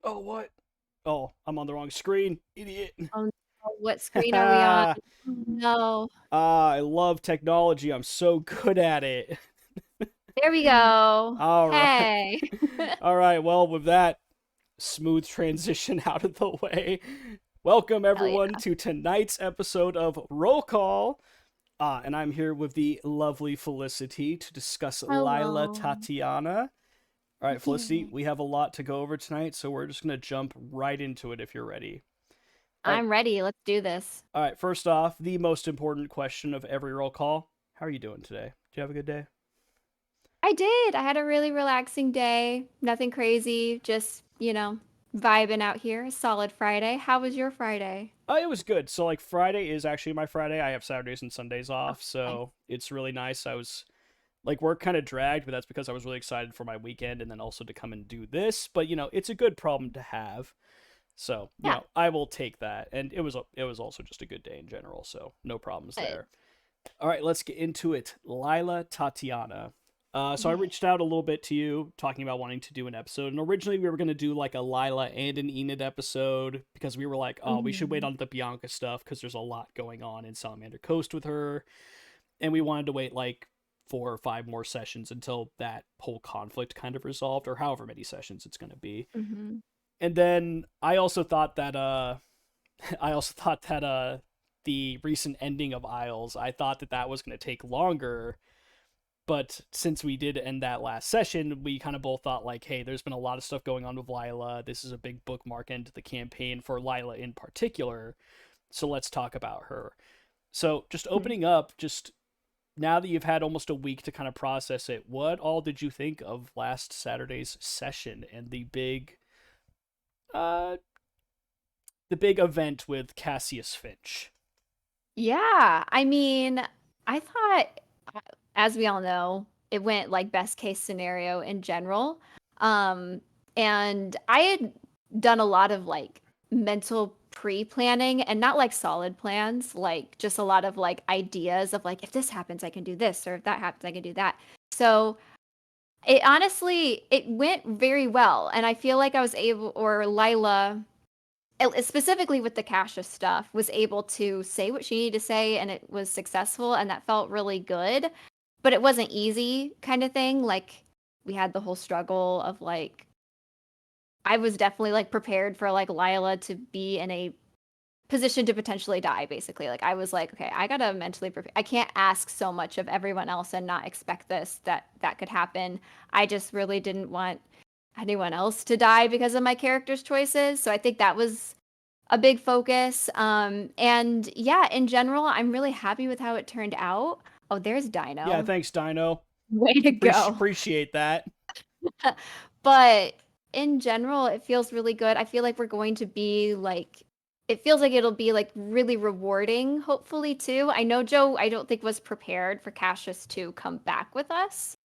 Oh, what? Oh, I'm on the wrong screen. Idiot. Oh, no. What screen are we on? Oh, no. I love technology. I'm so good at it. There we go. All right. Hey. All right. Well, with that smooth transition out of the way, welcome Hell everyone yeah. to tonight's episode of Roll Call. And I'm here with the lovely Felicity to discuss Lilah Hello. Tatiana. All right, Felicity, Yay. we have a lot to go over tonight, so we're just going to jump right into it if you're ready. All right. I'm ready. Let's do this. All right. First off, the most important question of every roll call. How are you doing today? Do you have a good day? I did. I had a really relaxing day. Nothing crazy. Just, vibing out here. Solid Friday. How was your Friday? Oh, it was good. So like Friday is actually my Friday. I have Saturdays and Sundays Oh, off, nice. so it's really nice. I was like work kind of dragged, but that's because I was really excited for my weekend and then also to come and do this. But it's a good problem to have. So Yeah. I will take that. And it was also just a good day in general. So no problems Good. there. All right, let's get into it. Lilah Tatiana. So I Yay. reached out a little bit to you talking about wanting to do an episode. And originally we were going to do like a Lilah and an Enid episode because we were like, oh, we should wait Hmm. on the Bianca stuff because there's a lot going on in Salamander Coast with her. And we wanted to wait like 4 or 5 more sessions until that whole conflict kind of resolved, or however many sessions it's going to be. Hmm. And then I also thought that I also thought that the recent ending of Isles, I thought that that was going to take longer, but since we did end that last session, we kind of both thought like, hey, there's been a lot of stuff going on with Lilah. This is a big bookmark into the campaign for Lilah in particular. So let's talk about her. So just opening up, just now that you've had almost a week to kind of process it, what all did you think of last Saturday's session and uh the big event with Cassius Finch? Yeah. I mean, I thought, as we all know, it went like best case scenario in general. Um, and I had done a lot of like mental pre-planning and not like solid plans, like just a lot of like ideas of like if this happens, I can do this, or if that happens, I can do that. So it honestly it went very well, and I feel like I was able, or Lilah specifically with the Cassius stuff, was able to say what she needed to say and it was successful and that felt really good. But it wasn't easy kind of thing. Like we had the whole struggle of like I was definitely like prepared for like Lilah to be in a position to potentially die basically. Like I was like, okay, I got to mentally prepare. I can't ask so much of everyone else and not expect that could happen. I just really didn't want anyone else to die because of my character's choices. So I think that was a big focus. And yeah, in general, I'm really happy with how it turned out. Oh, there's Yeah, Dino. thanks, Dino. Way to go. Appreciate that. But in general, it feels really good. I feel like we're going to be like, it feels like it'll be like really rewarding, hopefully, too. I know Joe, I don't think was prepared for Cassius to come back with us.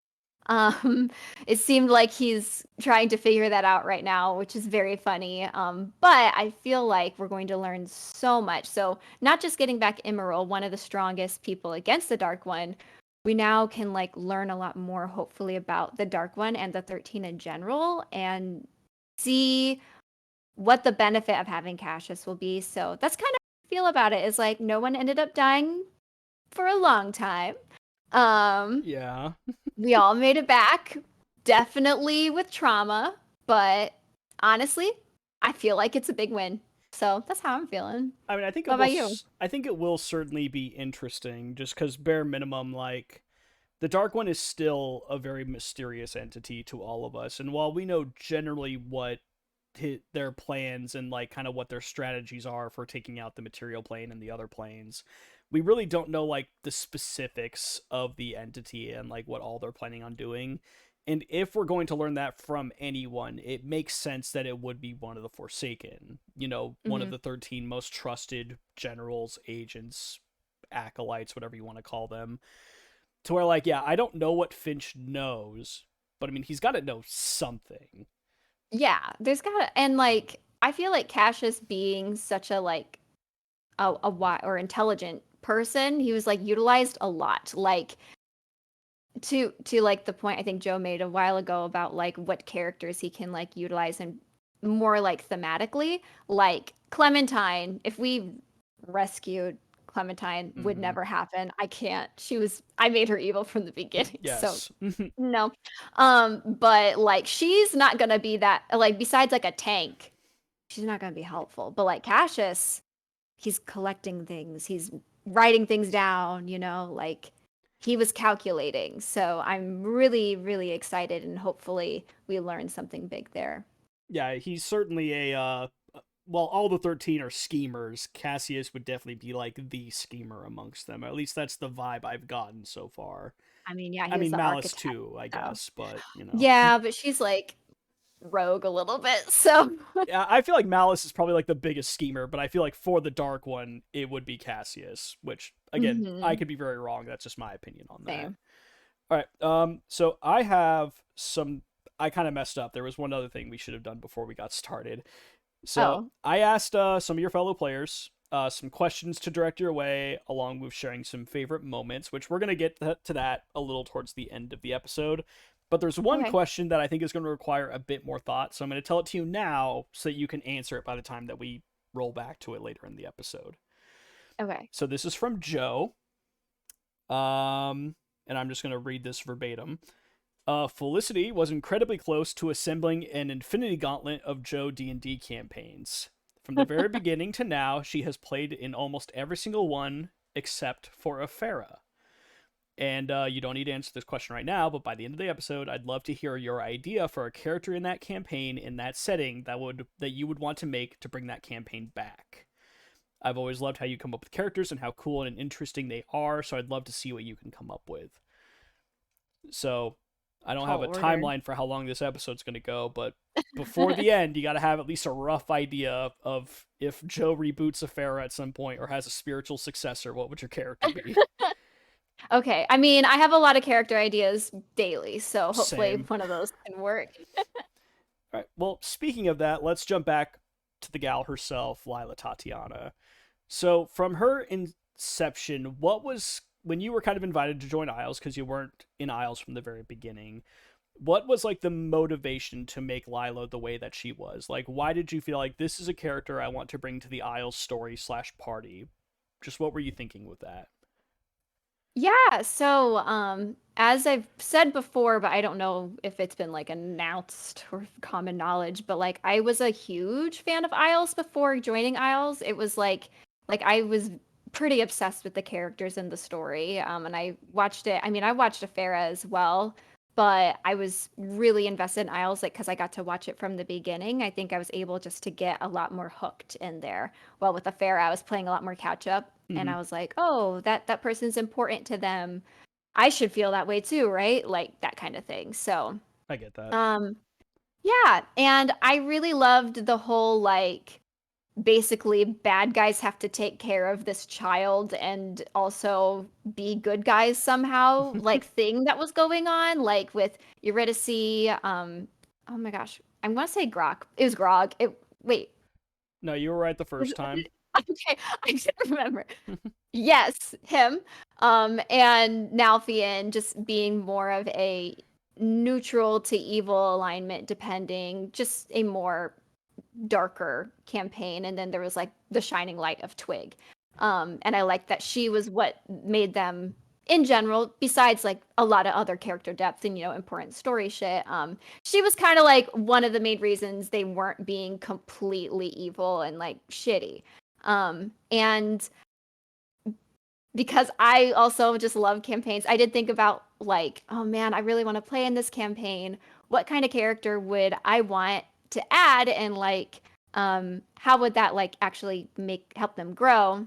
Um, it seemed like he's trying to figure that out right now, which is very funny. But I feel like we're going to learn so much. So not just getting back Emerald, one of the strongest people against the Dark One, we now can like learn a lot more, hopefully, about the Dark One and the 13 in general, and see what the benefit of having Cassius will be. So that's kind of how I feel about it. Is like no one ended up dying for a long time. Um, Yeah. we all made it back, definitely with trauma, but honestly, I feel like it's a big win. So that's how I'm feeling. I mean, What about you? I think it will certainly be interesting just cuz bare minimum like the Dark One is still a very mysterious entity to all of us. And while we know generally what their plans and like kind of what their strategies are for taking out the material plane and the other planes, we really don't know like the specifics of the entity and like what all they're planning on doing. And if we're going to learn that from anyone, it makes sense that it would be one of the Forsaken, one of Hmm. the 13 most trusted generals, agents, acolytes, whatever you want to call them. To where, like, yeah, I don't know what Finch knows, but I mean, he's got to know something. Yeah, there's got and like I feel like Cassius being such a like a wise or intelligent person, he was like utilized a lot. Like to like the point I think Joe made a while ago about like what characters he can like utilize and more like thematically, like Clementine. If we rescued Clementine, would Mm-hmm. never happen. I can't. I made her evil from the beginning, so Yes. no. But like she's not gonna be that, like, besides like a tank, she's not gonna be helpful. But like Cassius, he's collecting things, he's writing things down, like he was calculating. So I'm really, really excited, and hopefully we learn something big there. Yeah, he's certainly a well, all the 13 are schemers. Cassius would definitely be like the schemer amongst them. At least that's the vibe I've gotten so far. I mean, yeah, I he was mean, the Malice architect. too, I So guess, but yeah, but she's like rogue a little bit. So Yeah, I feel like Malice is probably like the biggest schemer, but I feel like for the dark one, it would be Cassius, which again, I hmm could be very wrong. That's just my opinion on that. same. All right. So I have some. I kind of messed up. There was one other thing we should have done before we got started. So Oh, I asked some of your fellow players some questions to direct your way, along with sharing some favorite moments, which we're gonna get to that a little towards the end of the episode. But there's one okay, question that I think is going to require a bit more thought, so I'm going to tell it to you now so that you can answer it by the time that we roll back to it later in the episode. okay. So this is from Joe, and I'm just going to read this verbatim. Felicity was incredibly close to assembling an infinity gauntlet of Joe D&D campaigns. From the very beginning to now, she has played in almost every single one except for Afera. And you don't need to answer this question right now, but by the end of the episode, I'd love to hear your idea for a character in that campaign in that setting that you would want to make to bring that campaign back. I've always loved how you come up with characters and how cool and interesting they are, so I'd love to see what you can come up with. So I don't have Tall a order. timeline for how long this episode's going to go, but before the end, you got to have at least a rough idea of if Joe reboots Afera at some point or has a spiritual successor, what would your character be? Okay. I mean, I have a lot of character ideas daily, so hopefully Same. one of those can work. All right. Well, speaking of that, let's jump back to the gal herself, Lilah Tatiana. So, from her inception, what was when you were kind of invited to join Isles because you weren't in Isles from the very beginning? What was like the motivation to make Lilah the way that she was? Like, why did you feel like this is a character I want to bring to the Isles story slash party? Just what were you thinking with that? Yeah, so as I've said before, but I don't know if it's been like announced or common knowledge, but like I was a huge fan of Isles before joining Isles. It was like I was pretty obsessed with the characters in the story. And I watched it. I mean, I watched Afera as well, but I was really invested in Isles like because I got to watch it from the beginning. I think I was able just to get a lot more hooked in there. Well, with Afera, I was playing a lot more catch up and Mm-hmm. I was like, "Oh, that person's important to them. I should feel that way too, right?" Like that kind of thing. So, I get that. um, yeah, and I really loved the whole like basically bad guys have to take care of this child and also be good guys somehow like thing that was going on like with Eurydice. Oh my gosh, I'm gonna say Grok. It was Grog. It wait. No, you were right the Was first time. it, okay, I can't remember. Yes, him. And Nalfian just being more of a neutral to evil alignment, depending, just a more darker campaign. And then there was like the shining light of Twig. And I like that she was what made them in general, besides like a lot of other character depth and important story shit. She was kind of like one of the main reasons they weren't being completely evil and like shitty. And because I also just love campaigns. I did think about like, oh man, I really want to play in this campaign. What kind of character would I want to add and like how would that like actually make help them grow?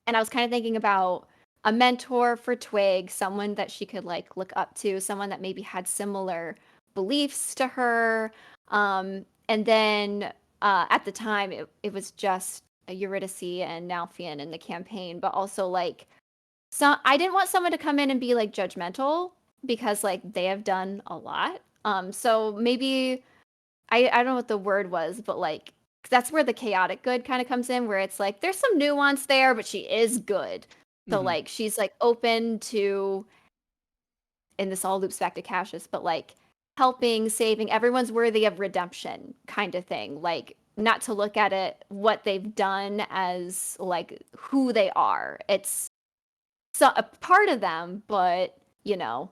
And I was kind of thinking about a mentor for Twig, someone that she could like look up to, someone that maybe had similar beliefs to her. And then at the time it was just Eurydice and Nalfian in the campaign, but also like I didn't want someone to come in and be like judgmental because like they have done a lot. So maybe I don't know what the word was, but like that's where the chaotic good kind of comes in, where it's like there's some nuance there, but she is good. So Mm-hmm. like she's like open to, and this all loops back to Cassius, but like helping, saving, everyone's worthy of redemption kind of thing. Like, not to look at it what they've done as like who they are. It's a part of them, but you know,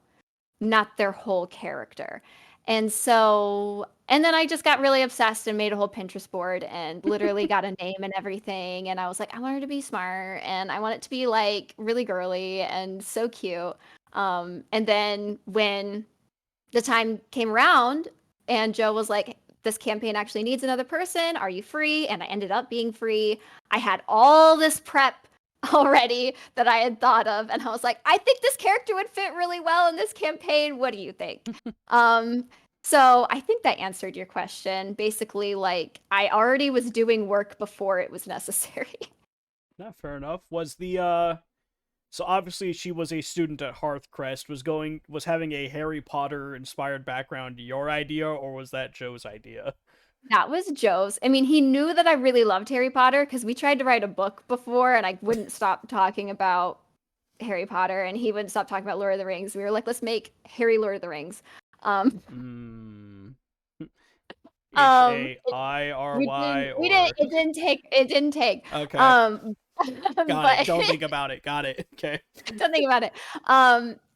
not their whole character. And so, and then I just got really obsessed and made a whole Pinterest board and literally got a name and everything. And I was like, I want her to be smart and I want it to be like really girly and so cute. And then when the time came around and Joe was like, this campaign actually needs another person. Are you free? And I ended up being free. I had all this prep already that I had thought of. And I was like, I think this character would fit really well in this campaign. What do you think? Um, so I think that answered your question. Basically, like, I already was doing work before it was necessary. Not fair enough. Was the so obviously she was a student at Hearthcrest. Was having a Harry Potter inspired background your idea, or was that Joe's idea? That was Joe's. I mean, he knew that I really loved Harry Potter because we tried to write a book before and I wouldn't stop talking about Harry Potter and he wouldn't stop talking about Lord of the Rings. We were like, let's make Harry Lord of the Rings. Um, Hmm. um, it, HAIRY or it didn't take. okay. Um, Got it. but Don't think about it. Got it. Okay. don't think about it.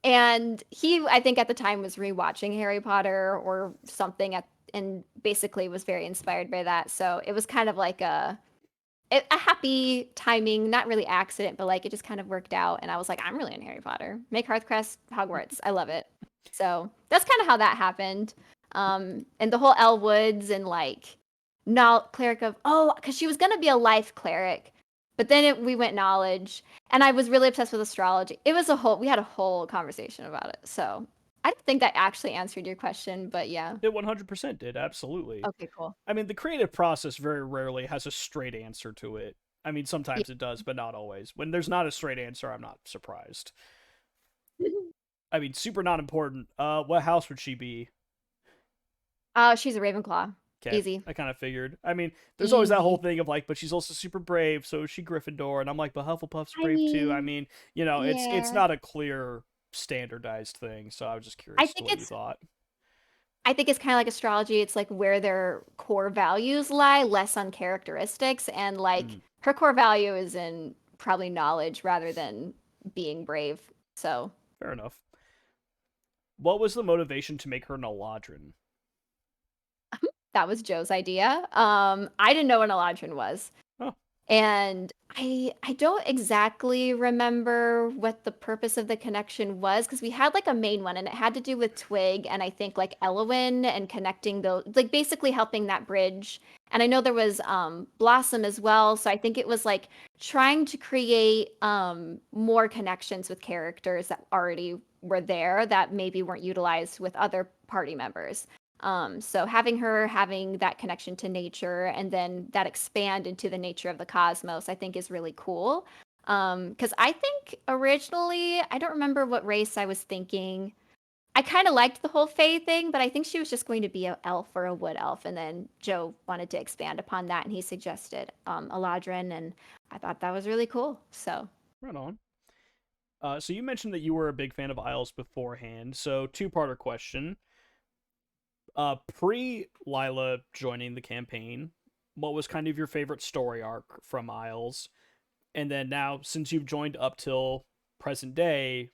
And he, I think at the time was rewatching Harry Potter or something and basically was very inspired by that. So it was kind of like a happy timing, not really accident, but like it just kind of worked out. And I was like, I'm really in Harry Potter. Make Hearthcrest Hogwarts. I love it. So that's kind of how that happened. And the whole Elwoods and like not cleric of because she was gonna be a life cleric, but then we went knowledge, and I was really obsessed with astrology. It was we had a whole conversation about it. So I don't think that actually answered your question, but yeah. It 100% did. Absolutely. Okay, cool. I mean, the creative process very rarely has a straight answer to it. I mean, Yeah. sometimes it does, but not always. When there's not a straight answer, I'm not surprised. I mean, super not important. What house would she be? She's a Ravenclaw. Okay, Easy. I kind of figured. I mean, there's always that whole Easy. thing of like, but she's also super brave, so is she Gryffindor? And I'm like, but Hufflepuff's I brave too. I mean, mean, it's yeah. not a clear standardized thing. So I was just I curious think what you it's thought. I think it's kind of like astrology. It's like where their core values lie, less on characteristics. And like Mm, her core value is in probably knowledge rather than being brave. So fair enough. What was the motivation to make her an Eladrin? that was Joe's idea. I didn't know what an Eladrin was. Oh, And I don't exactly remember what the purpose of the connection was because we had like a main one and it had to do with Twig and I think like Elowin and connecting those like basically helping that bridge. And I know there was Blossom as well, so I think it was like trying to create more connections with characters that already were there that maybe weren't utilized with other party members. So having that connection to nature and then that expand into the nature of the cosmos, I think is really cool. Because I think originally, I don't remember what race I was thinking. I kind of liked the whole Fae thing, but I think she was just going to be an elf or a wood elf. And then Joe wanted to expand upon that, and he suggested Eladrin, and I thought that was really cool. So right on. So you mentioned that you were a big fan of Isles beforehand. So two-parter question. Pre Lilah joining the campaign, what was kind of your favorite story arc from Isles? And then now, since you've joined up till present day,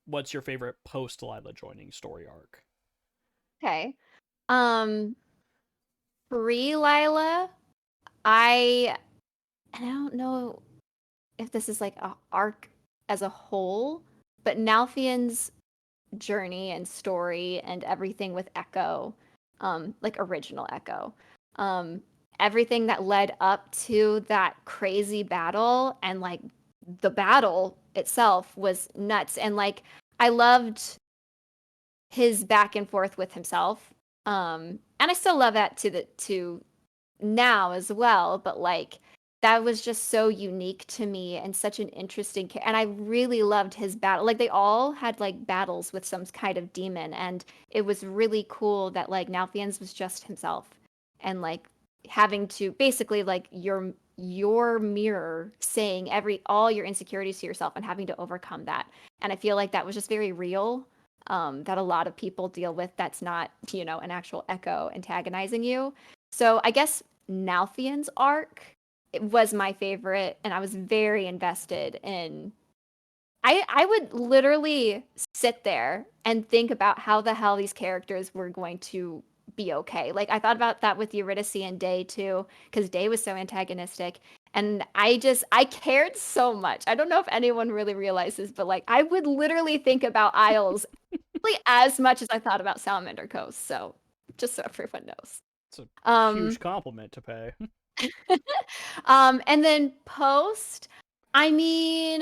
what's your favorite post Lilah joining story arc? okay, um, pre Lilah, I I don't know if this is like a arc as a whole, but Nalfian's journey and story and everything with Echo, like original Echo, um, everything that led up to that crazy battle and like the battle itself was nuts. And like I loved his back and forth with himself. And I still love that to now as well, but like that was just so unique to me and such an interesting and I really loved his battle. Like they all had like battles with some kind of demon and it was really cool that like Nalfian's was just himself and like having to basically like your mirror saying all your insecurities to yourself and having to overcome that. And I feel like that was just very real. that a lot of people deal with that's not, an actual Echo antagonizing you. So I guess Nalthian's arc, it was my favorite, and I was very invested in. I would literally sit there and think about how the hell these characters were going to be okay. Like I thought about that with Eurydice and Day too, because Day was so antagonistic. And I cared so much. I don't know if anyone really realizes, but like I would literally think about Isles really as much as I thought about Salamander Coast. So just so everyone knows. It's a Um, huge compliment to pay. and then Post, I mean,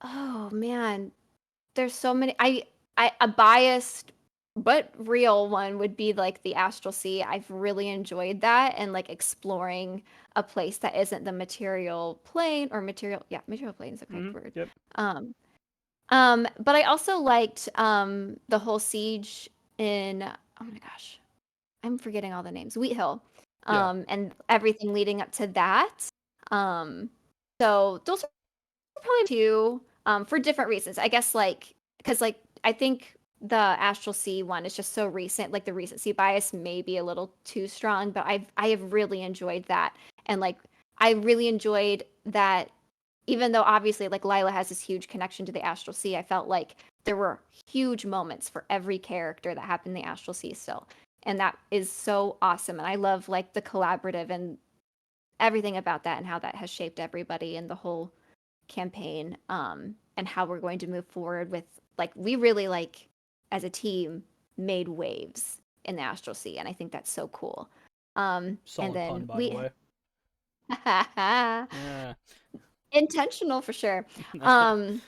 oh man, there's so many. I a biased but real one would be like the Astral Sea. I've really enjoyed that and like exploring a place that isn't the material plane or material. Yeah, material plane is the correct word. Yep. Um, but I also liked the whole siege in. Oh my gosh, I'm forgetting all the names. Wheat Hill, Yeah. and everything leading up to that. Um, so those are probably two, for different reasons. I guess like because like I think the Astral Sea one is just so recent. Like the recency bias may be a little too strong, but I have really enjoyed that, and like I really enjoyed that. Even though obviously like Lilah has this huge connection to the Astral Sea, I felt like there were huge moments for every character that happened in the Astral Sea still. And that is so awesome. And I love like the collaborative and everything about that and how that has shaped everybody and the whole campaign, and how we're going to move forward with like we really like as a team made waves in the Astral Sea, and I think that's so cool. And Solid pun, then by the we way. Yeah. intentional for sure. Um,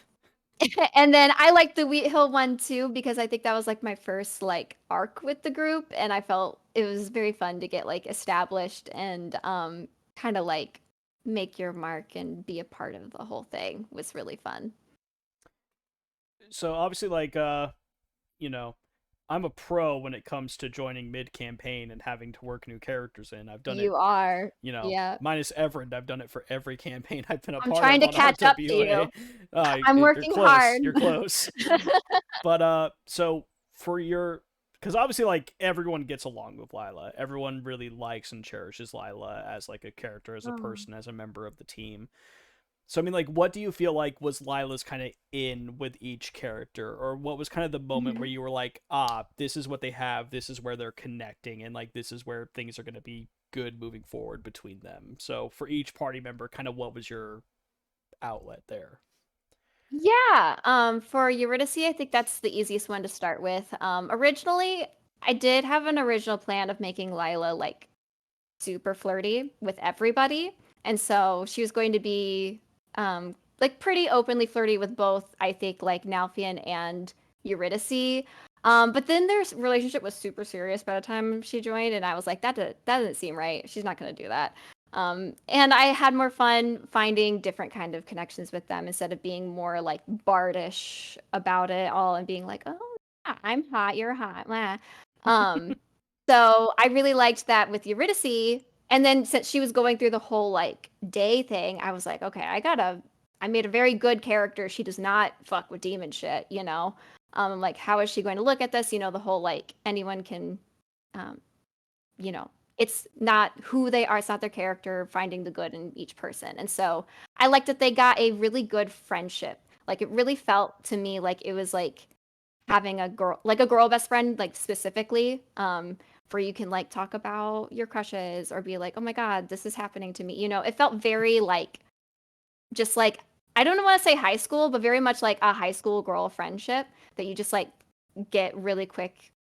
and then I like the Wheat Hill one too because I think that was like my first like arc with the group, and I felt it was very fun to get like established and kind of like make your mark and be a part of the whole thing was really fun. So obviously, you know, I'm a pro when it comes to joining mid campaign and having to work new characters in. I've done it, You are, yeah. minus Evrand. I've done it for every campaign I've been a I'm part trying of to on catch up to RWA. you. I'm You're working close. hard. You're close. But so for your, because obviously like everyone gets along with Lilah. Everyone really likes and cherishes Lilah as like a character, as a Oh. person, as a member of the team. So I mean, like, what do you feel like was Lilah's kind of in with each character, or what was kind of the moment where Mhm. you were like, this is what they have, this is where they're connecting, and like this is where things are going to be good moving forward between them. So for each party member, kind of what was your outlet there? Yeah, for Eurydice, I think that's the easiest one to start with. Originally, I did have an original plan of making Lilah like super flirty with everybody. And so she was going to be like pretty openly flirty with both, I think, like Nalfian and Eurydice. But then their relationship was super serious by the time she joined, and I was like, that doesn't seem right. She's not going to do that. And I had more fun finding different kind of connections with them instead of being more like bardish about it all and being like, oh, yeah, I'm hot, you're hot. Meh. Um, so I really liked that with Eurydice. And then since she was going through the whole like day thing, I was like, okay, I made a very good character. She does not fuck with demon shit, you know? Like, how is she going to look at this? The whole like anyone can, um, you know, it's not who they are, it's not their character, finding the good in each person. And so I liked that they got a really good friendship. Like, it really felt to me like it was like having a girl best friend, like specifically, where you can like talk about your crushes or be like, oh my god, this is happening to me. It felt very like just like I don't want to say high school, but very much like a high school girl friendship that you just like get really quick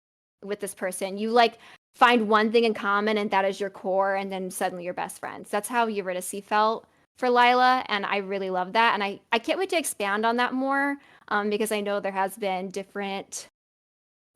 with this person. You like find one thing in common and that is your core, and then suddenly you're best friends. That's how Eurydice felt for Lilah, and I really love that. And I can't wait to expand on that more, because I know there has been different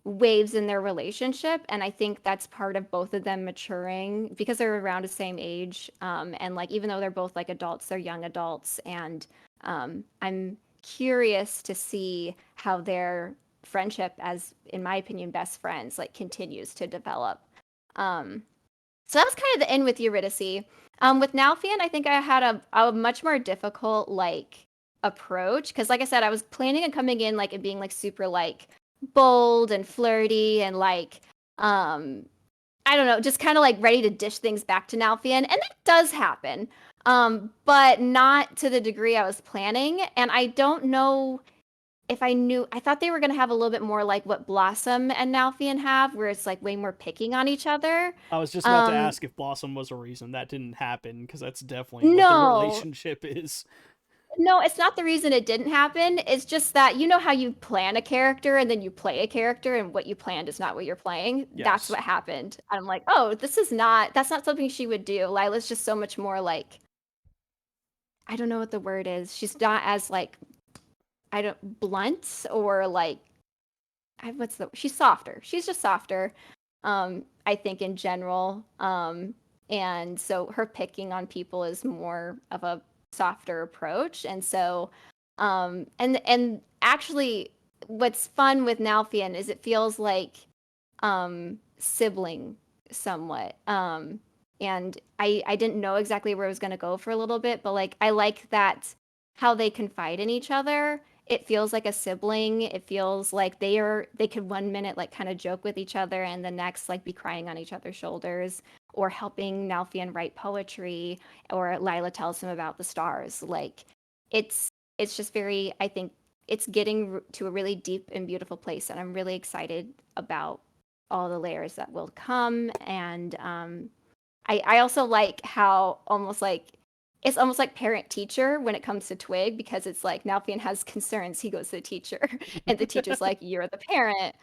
waves in their relationship, and I think that's part of both of them maturing because they're around the same age, and like even though they're both like adults, they're young adults, and I'm curious to see how their friendship, as in my opinion best friends, like continues to develop. Um, so that was kind of the end with Eurydice. With Nalfian, I think I had a much more difficult like approach, because like I said, I was planning on coming in like and being like super like bold and flirty and like I don't know, just kind of like ready to dish things back to Nalfian, and that does happen. But not to the degree I was planning, and I don't know if I knew. I thought they were gonna have a little bit more like what Blossom and Nalfian have, where it's like way more picking on each other. I was just about to Um, ask if Blossom was a reason that didn't happen, because that's definitely what their no, relationship is. no, it's not the reason it didn't happen. It's just that you know how you plan a character and then you play a character, and what you planned is not what you're playing. That's Yes. what happened. I'm like, oh, this is not. That's not something she would do. Lila's just so much more like, I don't know what the word is. She's not as like, I don't, blunt or like, what's the, she's softer. She's just softer. I think in general. And so her picking on people is more of a softer approach. And so, and actually, what's fun with Nalfian is it feels like sibling somewhat. And I didn't know exactly where I was going to go for a little bit, but like I like that how they confide in each other. It feels like a sibling. It feels like they could one minute like kind of joke with each other and the next like be crying on each other's shoulders or helping Nalfian write poetry, or Lilah tells him about the stars. Like it's it's just very, I think it's getting to a really deep and beautiful place, and I'm really excited about all the layers that will come. And I also like how almost like it's almost like parent teacher when it comes to Twig, because it's like Nalfian has concerns, he goes to the teacher, and the teacher's like, "You're the parent,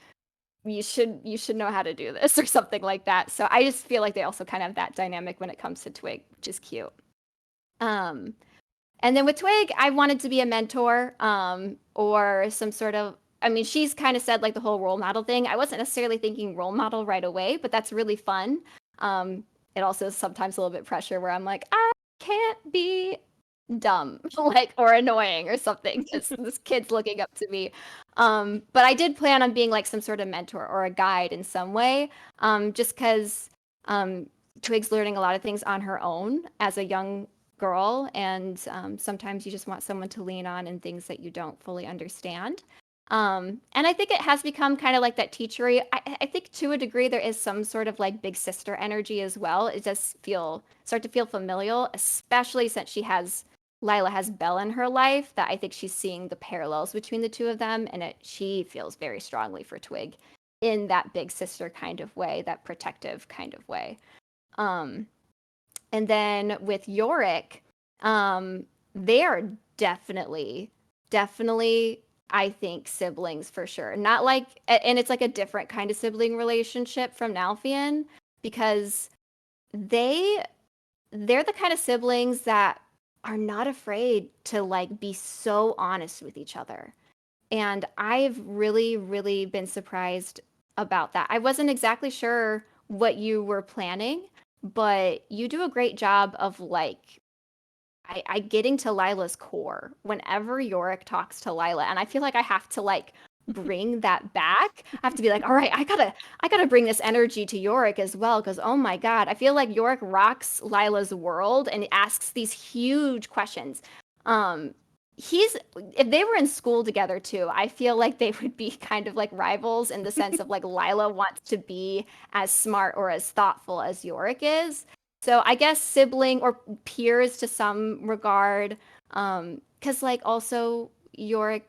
you should know how to do this," or something like that. So I just feel like they also kind of have that dynamic when it comes to Twig, which is cute. Um, and then with Twig, I wanted to be a mentor, or some sort of. I mean, she's kind of said like the whole role model thing. I wasn't necessarily thinking role model right away, but that's really fun. Um, it also is sometimes a little bit pressure where I'm like, I can't be dumb, like, or annoying or something. This kid's looking up to me. But I did plan on being like some sort of mentor or a guide in some way, just because um, Twig's learning a lot of things on her own as a young girl, and sometimes you just want someone to lean on in things that you don't fully understand. And I think it has become kind of like that teachery. I think to a degree there is some sort of like big sister energy as well. It does start to feel familial, especially since Lilah has Belle in her life. That I think she's seeing the parallels between the two of them, and she feels very strongly for Twig in that big sister kind of way, that protective kind of way. Um, and then with Yorick, they are definitely, I think, siblings for sure. Not like, and it's like a different kind of sibling relationship from Nalfian, because they they're the kind of siblings that are not afraid to like be so honest with each other. And I've really, really been surprised about that. I wasn't exactly sure what you were planning, but you do a great job of like I getting to Lilah's core whenever Yorick talks to Lilah, and I feel like I have to like bring that back. I have to be like, all right, I gotta bring this energy to Yorick as well, because oh my god, I feel like Yorick rocks Lilah's world and asks these huge questions. Um, he's if they were in school together too, I feel like they would be kind of like rivals in the sense of like Lilah wants to be as smart or as thoughtful as Yorick is. So I guess sibling or peers to some regard. Because like also Yorick,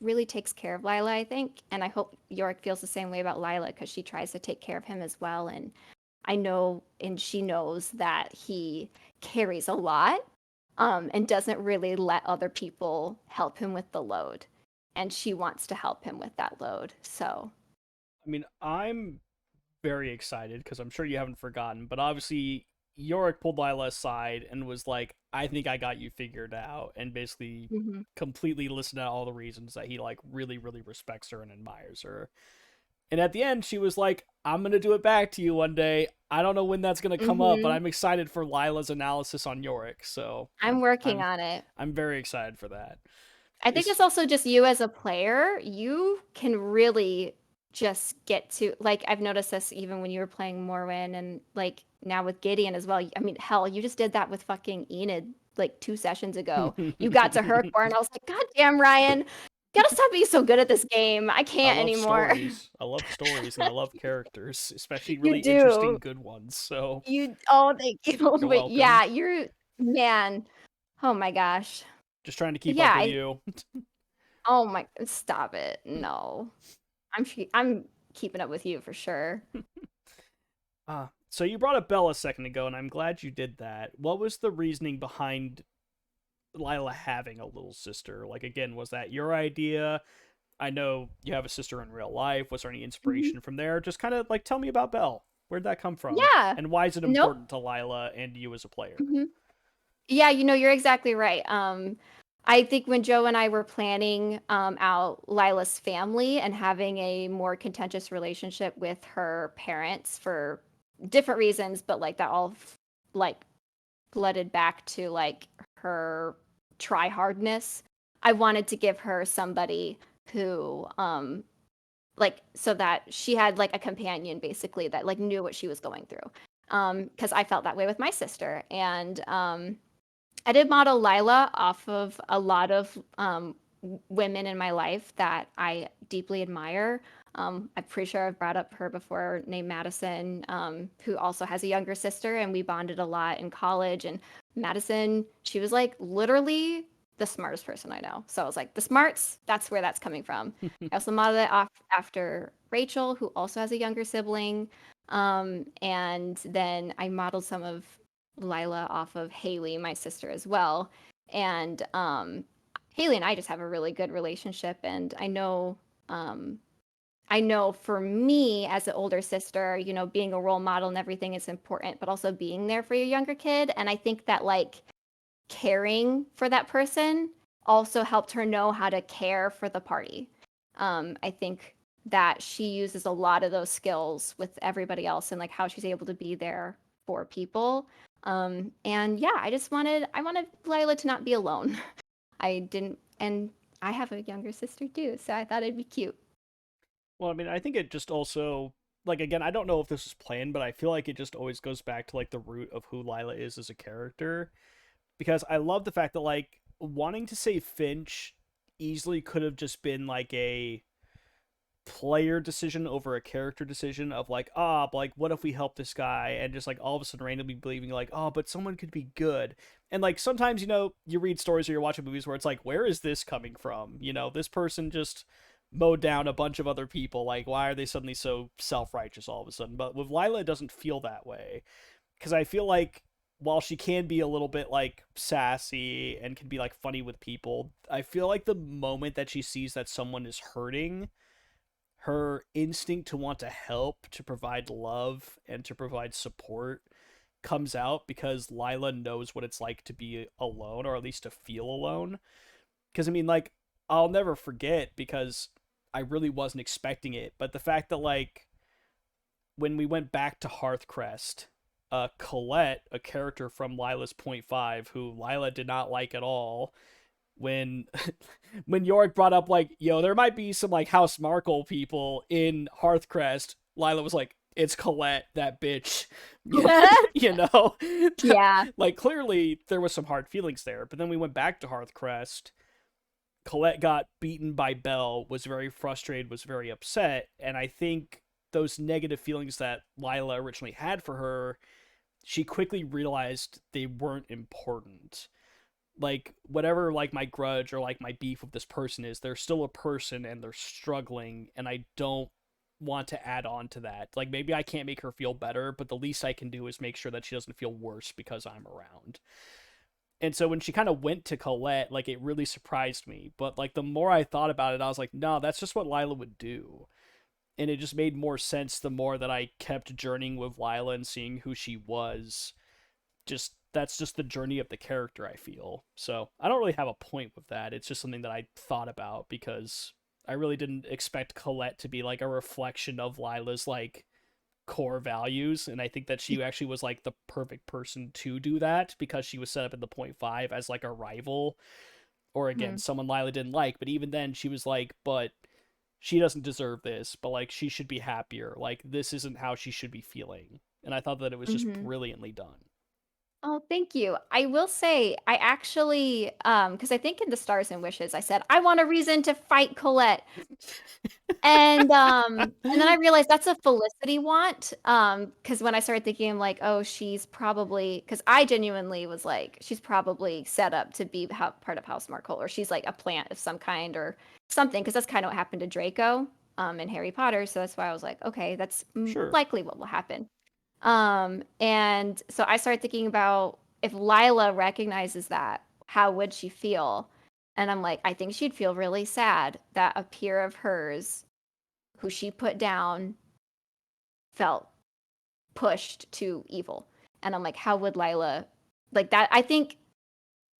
really takes care of Lilah, I think. And I hope Yorick feels the same way about Lilah, because she tries to take care of him as well. And I know, and she knows that he carries a lot, and doesn't really let other people help him with the load. And she wants to help him with that load. So, I mean, I'm very excited because I'm sure you haven't forgotten, but obviously Yorick pulled Lilah aside and was like, I think I got you figured out, and basically mhm. completely listed out all the reasons that he like really, really respects her and admires her. And at the end, she was like, I'm gonna do it back to you one day. I don't know when that's gonna come up, but Mhm. I'm excited for Lilah's analysis on Yorick, so I'm I'm working I'm on it. I'm very excited for that. I think Is it's also just you as a player. You can really just get to like I've noticed this even when you were playing Morwen, and like now with Gideon as well. I mean, hell, you just did that with fucking Enid like 2 sessions ago. You got to her core, and I was like, God damn, Ryan, you gotta stop being so good at this game. I I can't love anymore. stories. I love stories and I love characters, especially You really interesting do. good ones. So Oh, thank you. you're But welcome. yeah, you're man. Oh my gosh. Just trying to But keep yeah, up with you. oh my, stop it. No. I'm keeping up with you for sure. So you brought up Belle a second ago, and I'm glad you did that. What was the reasoning behind Lilah having a little sister? Like, again, was that your idea? I know you have a sister in real life. Was there any Mhm. inspiration from there? Just kind of like tell me about Belle. Where'd that come from? Yeah. And why is it Nope. important to Lilah and you as a player? Mhm. Yeah, you're exactly right. I think when Joe and I were planning out Lila's family and having a more contentious relationship with her parents for different reasons, but like that all like blooded back to like her try hardness. I wanted to give her somebody who like so that she had like a companion basically that like knew what she was going through. Because I felt that way with my sister. And I did model Lilah off of a lot of women in my life that I deeply admire. I'm pretty sure I've brought up her before, named Madison, who also has a younger sister, and we bonded a lot in college. And Madison, she was like literally the smartest person I know. So I was like, the smarts, that's where that's coming from. I also modeled it off after Rachel, who also has a younger sibling. And then I modeled some of Lilah off of Haley, my sister, as well. And Haley and I just have a really good relationship, and um, I know for me as an older sister, being a role model and everything is important, but also being there for your younger kid. And I think that like caring for that person also helped her know how to care for the party. I think that she uses a lot of those skills with everybody else and like how she's able to be there for people. And yeah, I wanted Lilah to not be alone. I didn't, and I have a younger sister too, so I thought it'd be cute. Well, I mean, I think it just also like again, I don't know if this was planned, but I feel like it just always goes back to like the root of who Lilah is as a character because I love the fact that like wanting to save Finch easily could have just been like a player decision over a character decision of like like what if we help this guy and just like all of a sudden randomly believing like but someone could be good and like sometimes you read stories or you're watching movies where it's like where is this coming from, this person just mowed down a bunch of other people, like why are they suddenly so self-righteous all of a sudden? But with Lilah it doesn't feel that way because I feel like while she can be a little bit like sassy and can be like funny with people, I feel like the moment that she sees that someone is hurting, her instinct to want to help, to provide love, and to provide support comes out because Lilah knows what it's like to be alone, or at least to feel alone. Because, I mean, like, I'll never forget because I really wasn't expecting it, but the fact that, like, when we went back to Hearthcrest, Colette, a character from Lilah's Point Five, who Lilah did not like at all, when when Yorick brought up like, yo, there might be some like House Markle people in Hearthcrest, Lilah was like, it's Colette, that bitch. you know? Yeah. Like clearly there was some hard feelings there, but then we went back to Hearthcrest. Colette got beaten by Belle, was very frustrated, was very upset, and I think those negative feelings that Lilah originally had for her, she quickly realized they weren't important. Like whatever like my grudge or like my beef with this person is, they're still a person and they're struggling, and I don't want to add on to that. Like maybe I can't make her feel better, but the least I can do is make sure that she doesn't feel worse because I'm around. And so when she kind of went to Colette, like it really surprised me, but like the more I thought about it, I was like, no, that's just what Lilah would do. And it just made more sense the more that I kept journeying with Lilah and seeing who she was. Just that's just the journey of the character, I feel. So I don't really have a point with that. It's just something that I thought about because I really didn't expect Colette to be like a reflection of Lilah's like core values, and I think that she actually was like the perfect person to do that because she was set up in the point five as like a rival, or again Mhm. someone Lilah didn't like, but even then she was like, but she doesn't deserve this, but like she should be happier, like this isn't how she should be feeling. And I thought that it was just Mhm. brilliantly done. Oh, thank you. I will say, I actually, because I think in the Stars and Wishes, I said I want a reason to fight Colette. And then I realized that's a Felicity want. Because when I started thinking, I'm like, oh, she's probably, because I genuinely was like, she's probably set up to be part of House Markle, or she's like a plant of some kind or something. Because that's kind of what happened to Draco, in Harry Potter. So that's why I was like, okay, that's Sure. likely what will happen. And so I started thinking about if Lilah recognizes that, how would she feel? And I'm like, I think she'd feel really sad that a peer of hers who she put down felt pushed to evil. And I'm like, how would Lilah like that? I think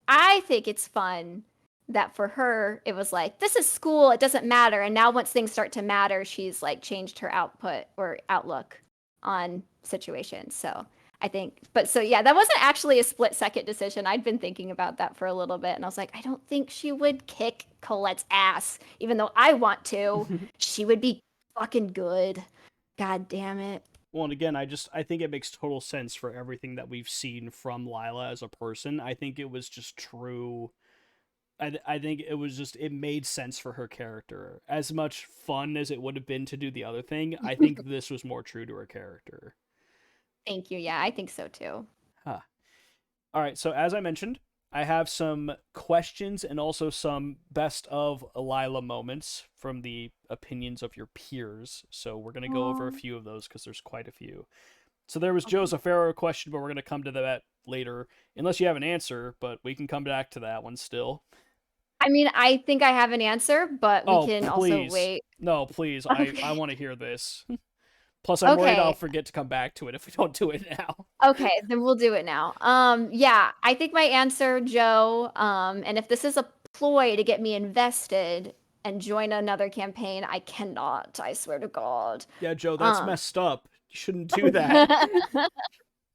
it's fun that for her it was like, this is school, it doesn't matter. And now once things start to matter, she's like changed her output or outlook on situations. So I think, but so yeah, that wasn't actually a split second decision. I'd been thinking about that for a little bit, and I was like, I don't think she would kick Colette's ass, even though I want to. She would be fucking good. God damn it. Well, and again, I think it makes total sense for everything that we've seen from Lilah as a person. I think it was just true. I think it was just it made sense for her character. As much fun as it would have been to do the other thing, I think this was more true to her character. Thank you. Yeah, I think so too. Huh. All right, so as I mentioned, I have some questions and also some best of Lilah moments from the opinions of your peers. So we're going to go over a Oh, few of those because there's quite a few. So there was okay. Joe's Farrow question, but we're going to come to that later. Unless you have an answer, but we can come back to that one still. I mean, I think I have an answer, but we Oh, can also please. wait. No, please. I Okay. want to hear this. Plus, I'm worried I'll Okay. forget to come back to it if we don't do it now. Okay, then we'll do it now. Yeah, I think my answer, Joe, and if this is a ploy to get me invested and join another campaign, I cannot. I swear to God. Yeah, Joe, that's Um, messed up. You shouldn't do that.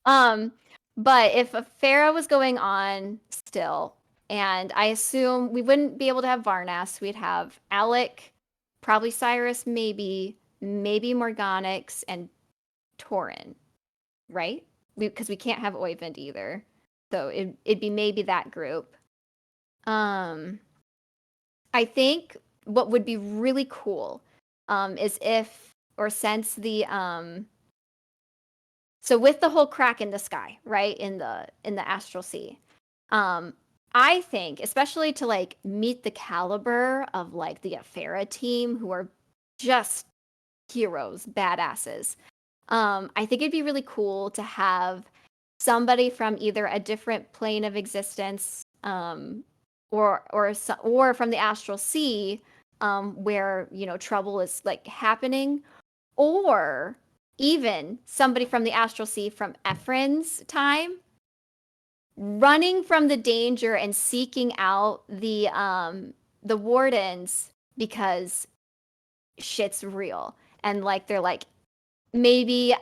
um, but if a Pharaoh was going on still, and I assume we wouldn't be able to have Varnas, we'd have Alec, probably Cyrus, maybe Morganix, and Torin, right? Because we can't have Oyvind either. So it'd be maybe that group. Um, I think what would be really cool is if or since the so with the whole crack in the sky, right, in the astral sea, um, I think especially to like meet the caliber of like the Afera team who are just heroes, badasses. I think it'd be really cool to have somebody from either a different plane of existence, or from the astral sea, where trouble is like happening, or even somebody from the astral sea from Evrand's time, running from the danger and seeking out the wardens because shit's real, and like they're like maybe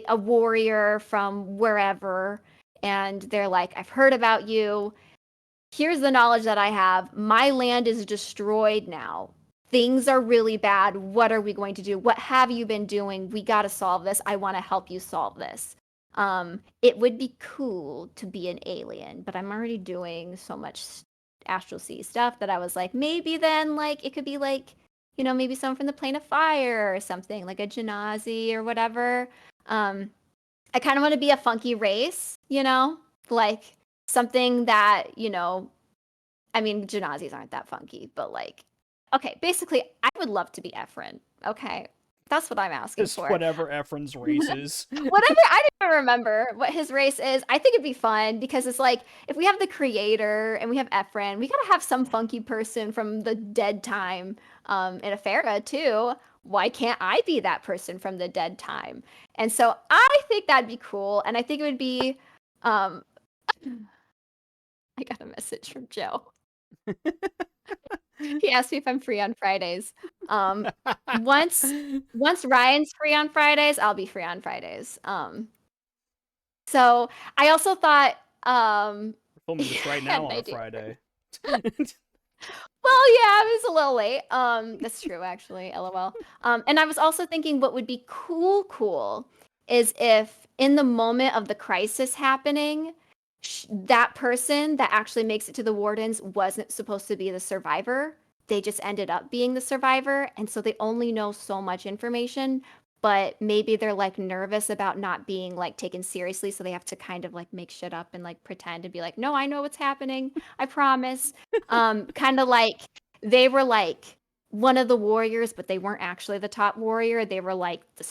a warrior from wherever, and they're like, I've heard about you, here's the knowledge that I have, my land is destroyed now, things are really bad, what are we going to do, what have you been doing, we got to solve this, I want to help you solve this. It would be cool to be an alien, but I'm already doing so much astral sea stuff that I was like, maybe then like it could be like, maybe someone from the plane of fire or something, like a Genasi or whatever. I kind of want to be a funky race, like something that, I mean, Genazis aren't that funky, but like, okay, basically, I would love to be Ephraim. Okay, that's what I'm asking Just for. whatever Ephron's race is. Whatever, I don't even remember what his race is. I think it'd be fun because it's like if we have the creator and we have Ephraim, we gotta have some funky person from the dead time in Afera too. Why can't I be that person from the dead time? And so I think that'd be cool, and I think it would be. Um, I got a message from Joe. He asked me if I'm free on Fridays. Um, once once Ryan's free on Fridays, I'll be free on Fridays. So I also thought, We're filming this right I now had an on a idea. Friday. Well, yeah, it was a little late. That's true, actually. LOL. And I was also thinking what would be cool is if in the moment of the crisis happening, that person that actually makes it to the wardens wasn't supposed to be the survivor. They just ended up being the survivor, and so they only know so much information, but maybe they're like nervous about not being like taken seriously, so they have to kind of like make shit up and like pretend to be like, no, I know what's happening, I promise. Kind of like they were like one of the warriors, but they weren't actually the top warrior. They were like the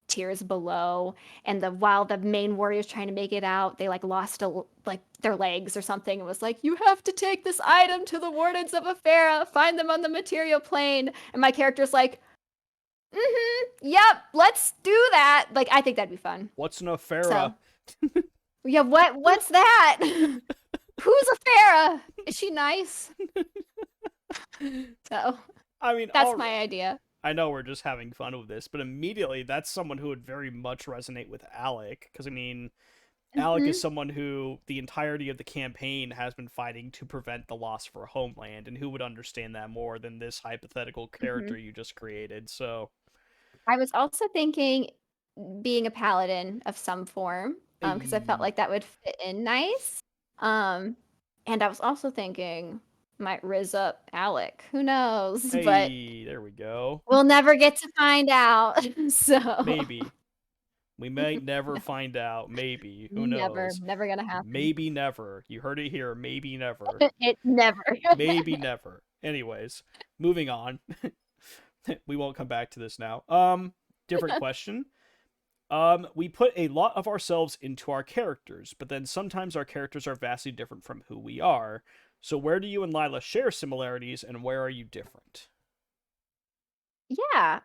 tiers below, and while the main warrior's trying to make it out, they like lost like their legs or something. It was like, you have to take this item to the wardens of Afera, find them on the material plane. And my character's like, yep, let's do that. Like, I think that'd be fun. What's an Afera? So yeah, what's that? Who's Afera? Is she nice? So I mean, that's my idea. I know we're just having fun with this, but immediately that's someone who would very much resonate with Alec. Because, I mean, Alec is someone who the entirety of the campaign has been fighting to prevent the loss of her homeland, and who would understand that more than this hypothetical character you just created? So, I was also thinking being a paladin of some form, because I felt hey, like that would fit in nice. Um, and I was also thinking might riz up Alec. Who knows? But hey, there we go. we'll never get to find out. So Maybe. We may never find out. Maybe. Who knows? never gonna happen. Maybe never. You heard it here. Maybe never. It never. Maybe never. Anyways, moving on. We won't come back to this now. Different question. We put a lot of ourselves into our characters, but then sometimes our characters are vastly different from who we are. So where do you and Lilah share similarities, and where are you different? Yeah.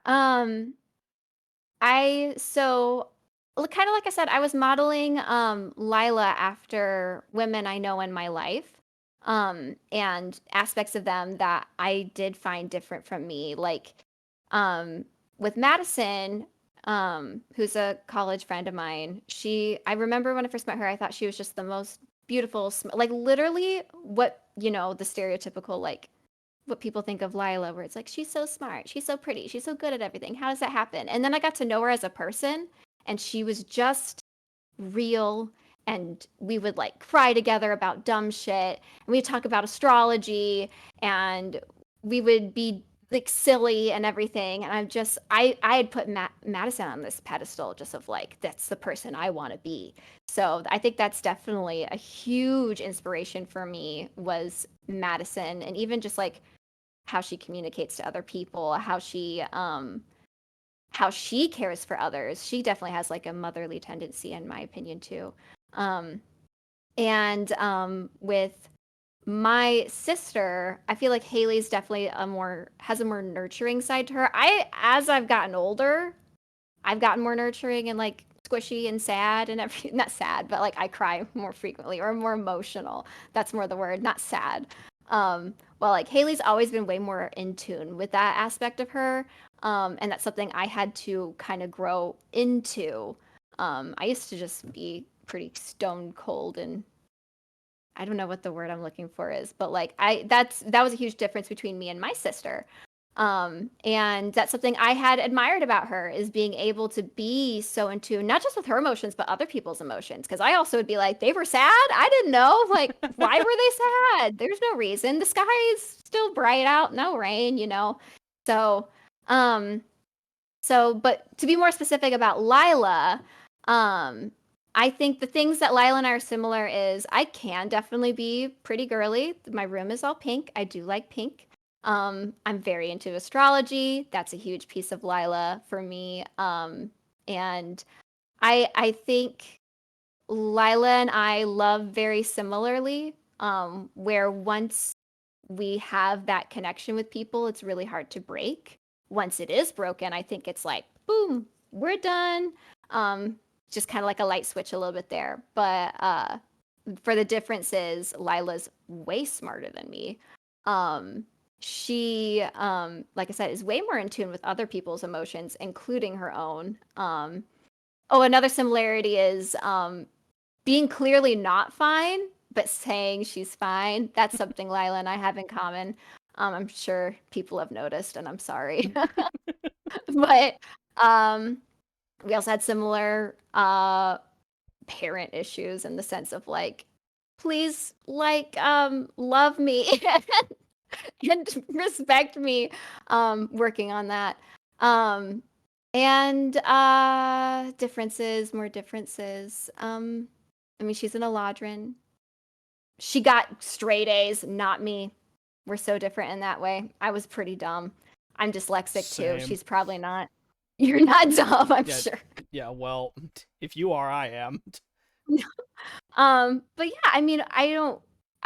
I so kind of like I said, I was modeling Lilah after women I know in my life. And aspects of them that I did find different from me. Like with Madison, who's a college friend of mine, I remember when I first met her, I thought she was just the most beautiful, like literally what, the stereotypical like what people think of Lilah, where it's like, she's so smart, she's so pretty, she's so good at everything. How does that happen? And then I got to know her as a person, and she was just real. And we would like cry together about dumb shit. And we'd talk about astrology, and we would be like silly and everything. And I had put Madison on this pedestal just of like, that's the person I want to be. So I think that's definitely a huge inspiration for me was Madison, and even just like how she communicates to other people, how she cares for others. She definitely has like a motherly tendency, in my opinion, too. Um, and with my sister, I feel like Haley's definitely has a more nurturing side to her. As I've gotten older, I've gotten more nurturing and like squishy and sad and everything. Not sad, but like I cry more frequently or more emotional. That's more the word, not sad. Well, like Haley's always been way more in tune with that aspect of her. And that's something I had to kind of grow into. I used to just be pretty stone cold, and I don't know what the word I'm looking for is, but like that was a huge difference between me and my sister. And that's something I had admired about her, is being able to be so in tune, not just with her emotions, but other people's emotions. Cause I also would be like, they were sad. I didn't know. Like, why were they sad? There's no reason. The sky is still bright out, no rain. So, um, but to be more specific about Lilah, I think the things that Lilah and I are similar is I can definitely be pretty girly. My room is all pink. I do like pink. I'm very into astrology. That's a huge piece of Lilah for me. And I think Lilah and I love very similarly. Where once we have that connection with people, it's really hard to break. Once it is broken, I think it's like, boom, we're done. Um, just kind of like a light switch a little bit there. But for the differences, Lilah's way smarter than me. She, like I said, is way more in tune with other people's emotions, including her own. Another similarity is being clearly not fine, but saying she's fine. That's something Lilah and I have in common. I'm sure people have noticed, and I'm sorry. But we also had similar parent issues in the sense of like, please like love me and respect me, working on that. Um and differences, more differences. I mean, she's an Eladrin. She got straight A's, not me. We're so different in that way. I was pretty dumb. I'm dyslexic too. Same. She's probably not. You're not dumb, I'm Yeah, sure. yeah. Well, if you are, I am. But yeah, I mean, I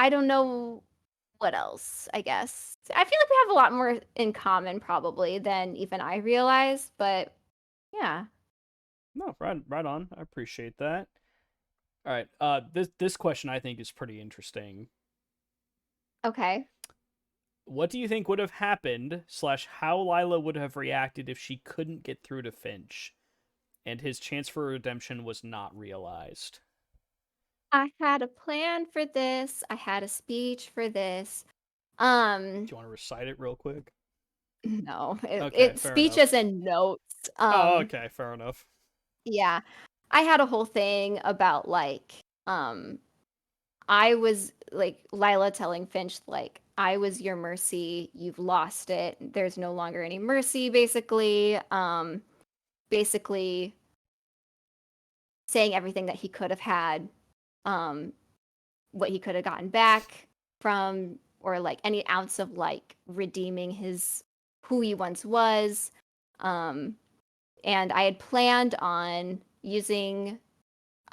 don't know what else, I guess. I feel like we have a lot more in common probably than even I realized, but yeah. No, right on. I appreciate that. All right. This question I think is pretty interesting. Okay. What do you think would have happened slash how Lilah would have reacted if she couldn't get through to Finch and his chance for redemption was not realized? I had a plan for this. I had a speech for this. Do you want to recite it real quick? No, it, Okay, it fair enough. speeches and notes. Oh, okay, fair enough. Yeah. I had a whole thing about like I was like Lilah telling Finch like I was your mercy, you've lost it. There's no longer any mercy basically. Basically saying everything that he could have had, um what he could have gotten back from, or like any ounce of like redeeming his who he once was. Um and I had planned on using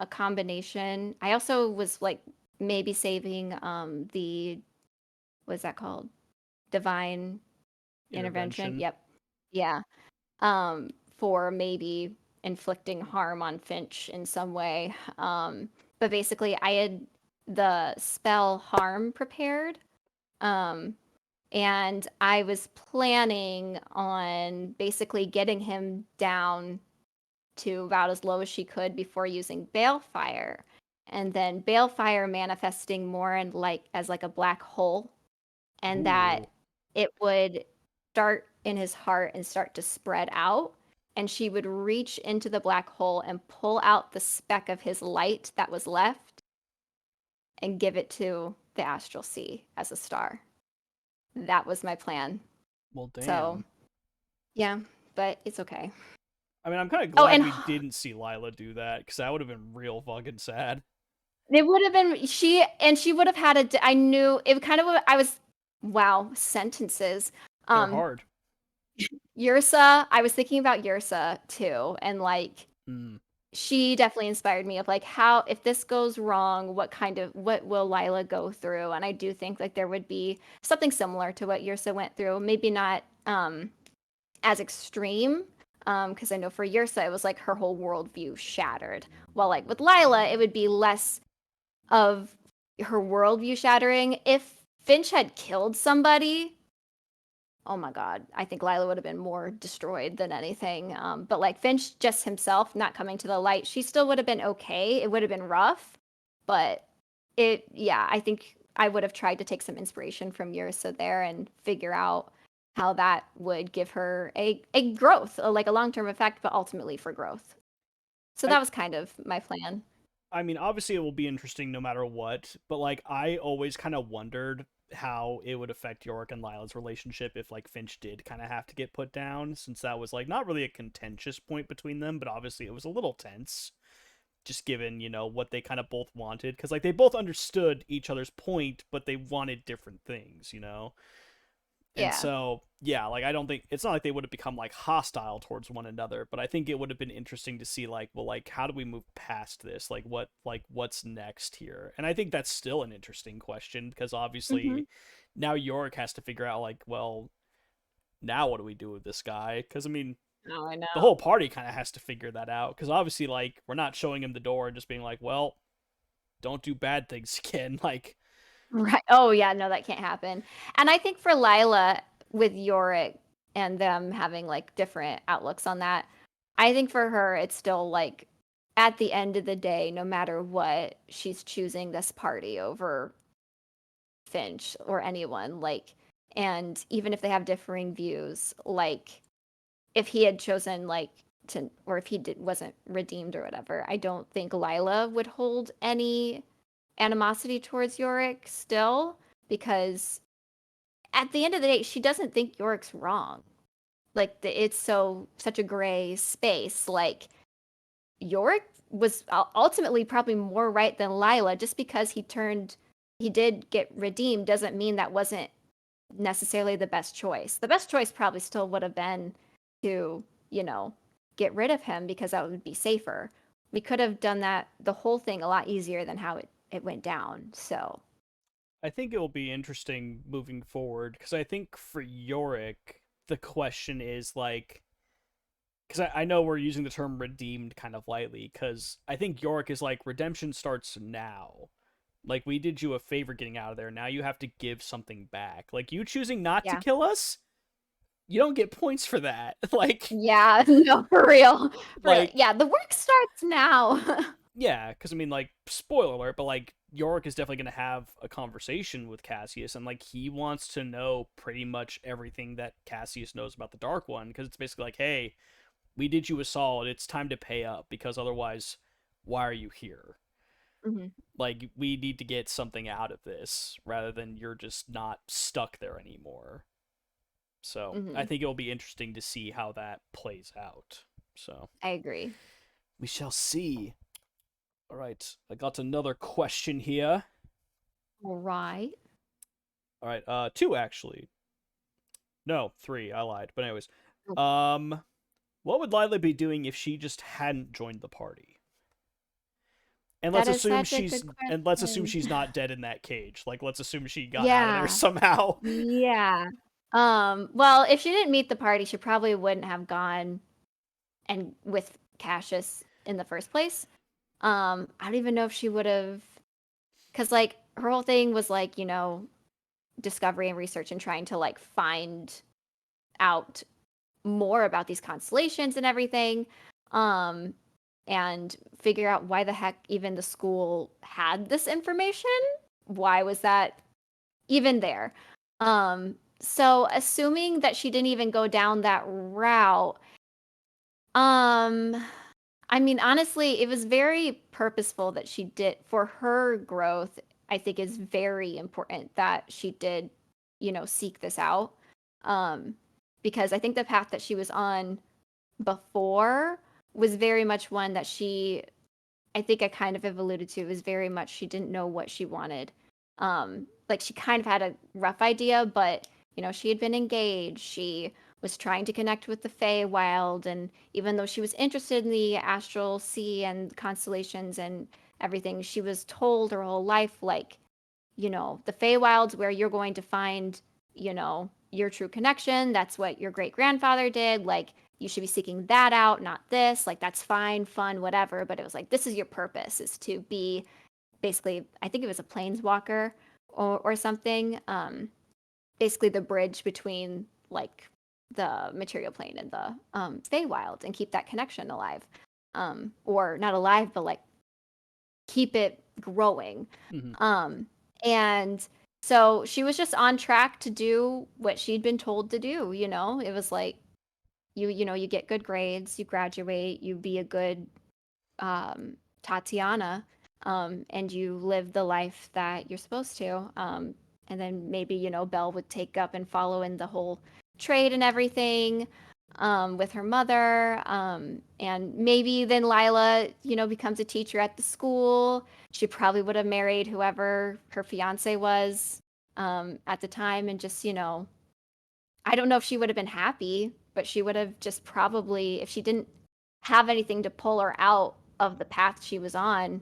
a combination. I also was like maybe saving the what's that called? Divine intervention. Intervention. Yep. Yeah. For maybe inflicting harm on Finch in some way. But basically I had the spell harm prepared. Um and I was planning on basically getting him down to about as low as she could before using balefire, and then balefire manifesting more and like as like a black hole, and that Ooh. it would start in his heart and start to spread out, and she would reach into the black hole and pull out the speck of his light that was left and give it to the astral sea as a star. That was my plan. Well, So damn. yeah, but it's okay. I mean, I'm kind of Oh, glad and we didn't see Lilah do that because that would have been real fucking sad. it would have been she would have had I knew it kind of I was wow, sentences. They're Um hard. Yrsa, I was thinking about Yrsa too, and like Mm. she definitely inspired me of like how if this goes wrong, what will Lilah go through? And I do think like there would be something similar to what Yrsa went through, maybe not as extreme. Because I know for Yrsa it was like her whole worldview shattered. While like with Lilah, it would be less of her worldview shattering. If Finch had killed somebody, oh my god, I think Lilah would have been more destroyed than anything. But like Finch just himself not coming to the light, she still would have been okay. It would have been rough, but yeah, I think I would have tried to take some inspiration from Yrsa there and figure out how that would give her a growth, like a long term effect, but ultimately for growth. So I that was kind of my plan. I mean, obviously it will be interesting no matter what, but like I always kind of wondered how it would affect York and Lilah's relationship if like Finch did kind of have to get put down, since that was like not really a contentious point between them, but obviously it was a little tense just given, what they kind of both wanted, cuz like they both understood each other's point, but they wanted different things. And Yeah. so, yeah, like I don't think it's not like they would have become like hostile towards one another, but I think it would have been interesting to see like, well, like how do we move past this? What's next here? And I think that's still an interesting question because Mm-hmm. obviously now Yorick has to figure out like, well, now what do we do with this guy? Cuz I mean, Oh, I the know. whole party kind of has to figure that out cuz obviously like we're not showing him the door and just being like, well, don't do bad things again. Like, Right. Oh, yeah. No, that can't happen. And I think for Lilah with Yorick and them having like different outlooks on that, I think for her, it's still like at the end of the day, no matter what, she's choosing this party over Finch or anyone. Like, and even if they have differing views, like if he had chosen like to, or if he wasn't redeemed or whatever, I don't think Lilah would hold any animosity towards Yorick still, because at the end of the day, she doesn't think Yorick's wrong. Like it's such a gray space. Like Yorick was ultimately probably more right than Lilah. Just because he did get redeemed doesn't mean that wasn't necessarily the best choice. The best choice probably still would have been to, get rid of him, because that would be safer. We could have done that, the whole thing, a lot easier than how it went down. So, I think it will be interesting moving forward because I think for Yorick, the question is like, because I know we're using the term redeemed kind of lightly, because I think Yorick is like, redemption starts now. Like, we did you a favor getting out of there. Now you have to give something back. Like, you choosing not to yeah. kill us, you don't get points for that. like, Yeah, no, for real. For real. like, Yeah, the work starts now. yeah, because I mean, like, spoiler alert, but like, Yorick is definitely going to have a conversation with Cassius, and like, he wants to know pretty much everything that Cassius knows about the Dark One, because it's basically like, hey, we did you a solid. It's time to pay up, because otherwise, why are you here? hmm Like, we need to get something out of this rather than you're just not stuck there anymore. So I hmm think it'll be interesting to see how that plays out. So I agree. we shall see. All right, I got another question here. All right. All right, two actually. No, three. I lied. But anyways, Oh, um, what would Lilah be doing if she just hadn't joined the party? And that is such a good let's assume question. she's not dead in that cage. Like, let's assume she got out of there Yeah. somehow. Yeah. Well, if she didn't meet the party, she probably wouldn't have gone and with Cassius in the first place. I don't even know if she would have, because like her whole thing was like, discovery and research and trying to like find out more about these constellations and everything. Um, and figure out why the heck even the school had this information. Why was that even there? So assuming that she didn't even go down that route, um, I mean, honestly, it was very purposeful that she did for her growth. I think is very important that she did, seek this out. Um, because I think the path that she was on before was very much one that I think I kind of have alluded to, was very much she didn't know what she wanted. Like she kind of had a rough idea, but she had been engaged. She was trying to connect with the Feywild, and even though she was interested in the astral sea and constellations and everything, she was told her whole life, like, the Feywild's where you're going to find, your true connection. That's what your great grandfather did. Like, you should be seeking that out, not this. Like, that's fine, fun, whatever. But it was like, this is your purpose, is to be basically, I think it was a planeswalker or something. Basically, the bridge between like the material plane and the Feywild, and keep that connection alive. Or not alive, but like keep it growing. Mm-hmm. Um, and so she was just on track to do what she'd been told to do. It was like you get good grades, you graduate, you be a good Tatiana, and you live the life that you're supposed to. And then maybe, Belle would take up and follow in the whole trade and everything, with her mother. And maybe then Lilah, becomes a teacher at the school. She probably would have married whoever her fiance was at the time, and just, I don't know if she would have been happy, but she would have just probably, if she didn't have anything to pull her out of the path she was on.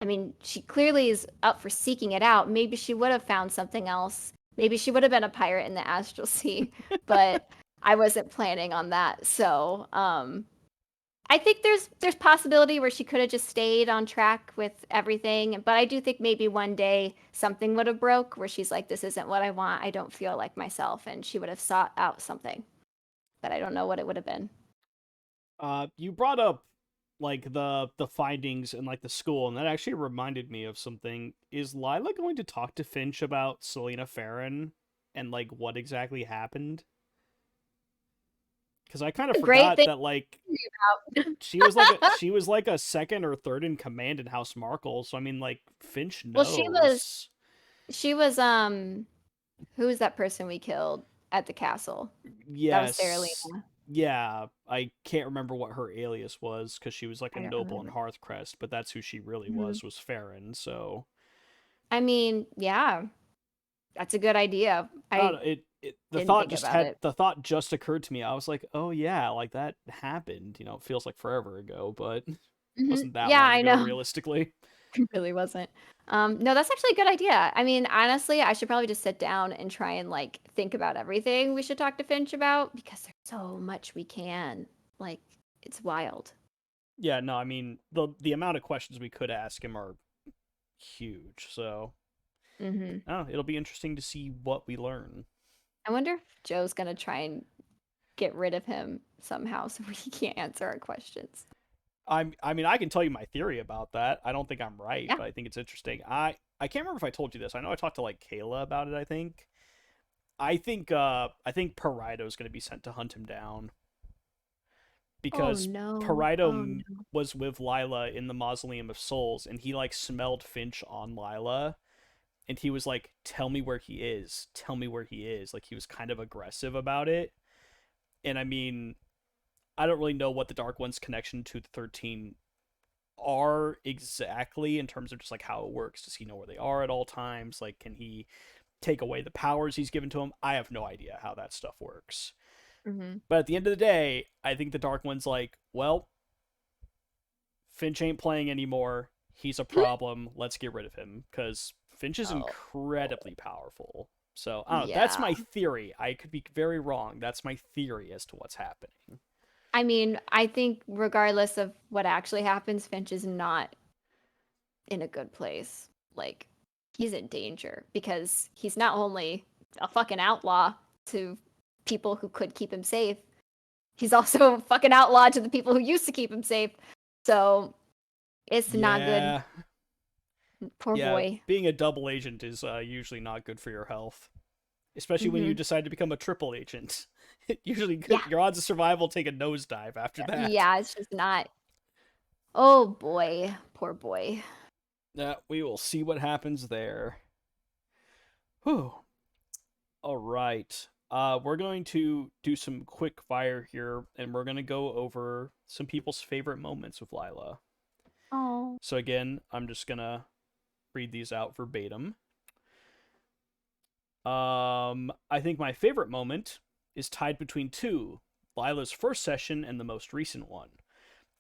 I mean, she clearly is up for seeking it out. Maybe she would have found something else. Maybe she would have been a pirate in the astral sea, but I wasn't planning on that. So, I think there's possibility where she could have just stayed on track with everything, but I do think maybe one day something would have broke where she's like, this isn't what I want. I don't feel like myself, and she would have sought out something, but I don't know what it would have been. You brought up like the findings and like the school, and that actually reminded me of something. Is Lilah going to talk to Finch about Selena Farron and like what exactly happened? Because I kind of A great forgot thing that like to be about. she was like a second or third in command in House Markle. So I mean, like Finch Well, knows. she was who was that person we killed at the castle? That was Sarah Yes, Lena. yeah. I can't remember what her alias was because she was like a I don't noble in remember. Hearthcrest, but that's who she really Mhm. was Farron. So I mean, yeah, that's a good idea. I don't I know. didn't think about it. The thought just occurred to me. I was like, oh yeah, like that happened. It feels like forever ago, but wasn't that Yeah, long I ago know. realistically. It really wasn't. No, that's actually a good idea. I mean, honestly, I should probably just sit down and try and like think about everything we should talk to Finch about because there's so much we can. Like, it's wild. Yeah, no, I mean the amount of questions we could ask him are huge. So Hmm. oh, it'll be interesting to see what we learn. I wonder if Joe's gonna try and get rid of him somehow so he can't answer our questions. I mean I can tell you my theory about that. I don't think I'm right, Yeah. but I think it's interesting. I can't remember if I told you this. I know I talked to like Kayla about it, I think. I think Parido's going to be sent to hunt him down Oh because no. Oh Parido no. was with Lilah in the Mausoleum of Souls and he like smelled Finch on Lilah and he was like, "Tell me where he is. Tell me where he is." Like he was kind of aggressive about it. And I mean, I don't really know what the Dark One's connection to the 13 are exactly in terms of just like how it works. Does he know where they are at all times? Like, can he take away the powers he's given to him? I have no idea how that stuff works. Hmm. But at the end of the day, I think the Dark One's like, well, Finch ain't playing anymore. He's a problem. Let's get rid of him because Finch is Oh. incredibly powerful. So I don't know. That's Yeah. my theory. I could be very wrong. That's my theory as to what's happening. I mean, I think regardless of what actually happens, Finch is not in a good place. Like, he's in danger because he's not only a fucking outlaw to people who could keep him safe, he's also a fucking outlaw to the people who used to keep him safe. So it's not good. Yeah, Poor yeah. boy. Being a double agent is usually not good for your health, especially when you Hmm. decide to become a triple agent. Usually, Yeah. your odds of survival take a nosedive after that. Yeah, it's just not. Oh boy. Poor boy. We will see what happens there. Whew. All right. We're going to do some quick fire here, and we're going to go over some people's favorite moments with Lilah. Oh. So, again, I'm just going to read these out verbatim. I think my favorite moment is tied between two, Lilah's first session and the most recent one.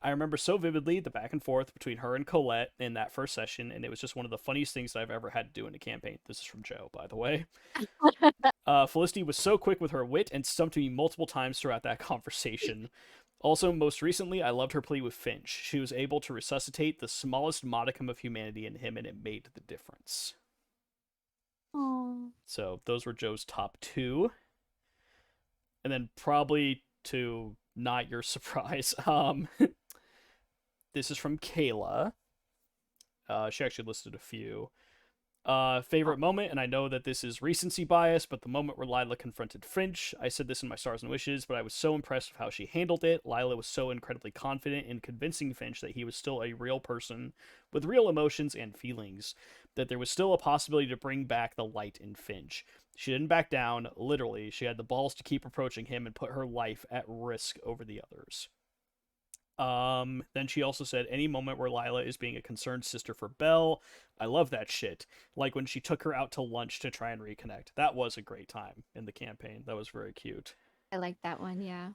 I remember so vividly the back and forth between her and Colette in that first session, and it was just one of the funniest things that I've ever had to do in a campaign. This is from Joe, by the way. Felicity was so quick with her wit and stumped me multiple times throughout that conversation. Also, most recently, I loved her plea with Finch. She was able to resuscitate the smallest modicum of humanity in him, and it made the difference. Oh. So, those were Joe's top two. And then, probably to not your surprise, this is from Kayla. She actually listed a few. Favorite moment, and I know that this is recency bias, but the moment where Lilah confronted Finch. I said this in my Stars and Wishes, but I was so impressed with how she handled it. Lilah was so incredibly confident in convincing Finch that he was still a real person with real emotions and feelings, that there was still a possibility to bring back the light in Finch. She didn't back down, literally. She had the balls to keep approaching him and put her life at risk over the others. Then she also said any moment where Lilah is being a concerned sister for Belle. I love that shit. Like when she took her out to lunch to try and reconnect. That was a great time in the campaign. That was very cute. I like that one, yeah.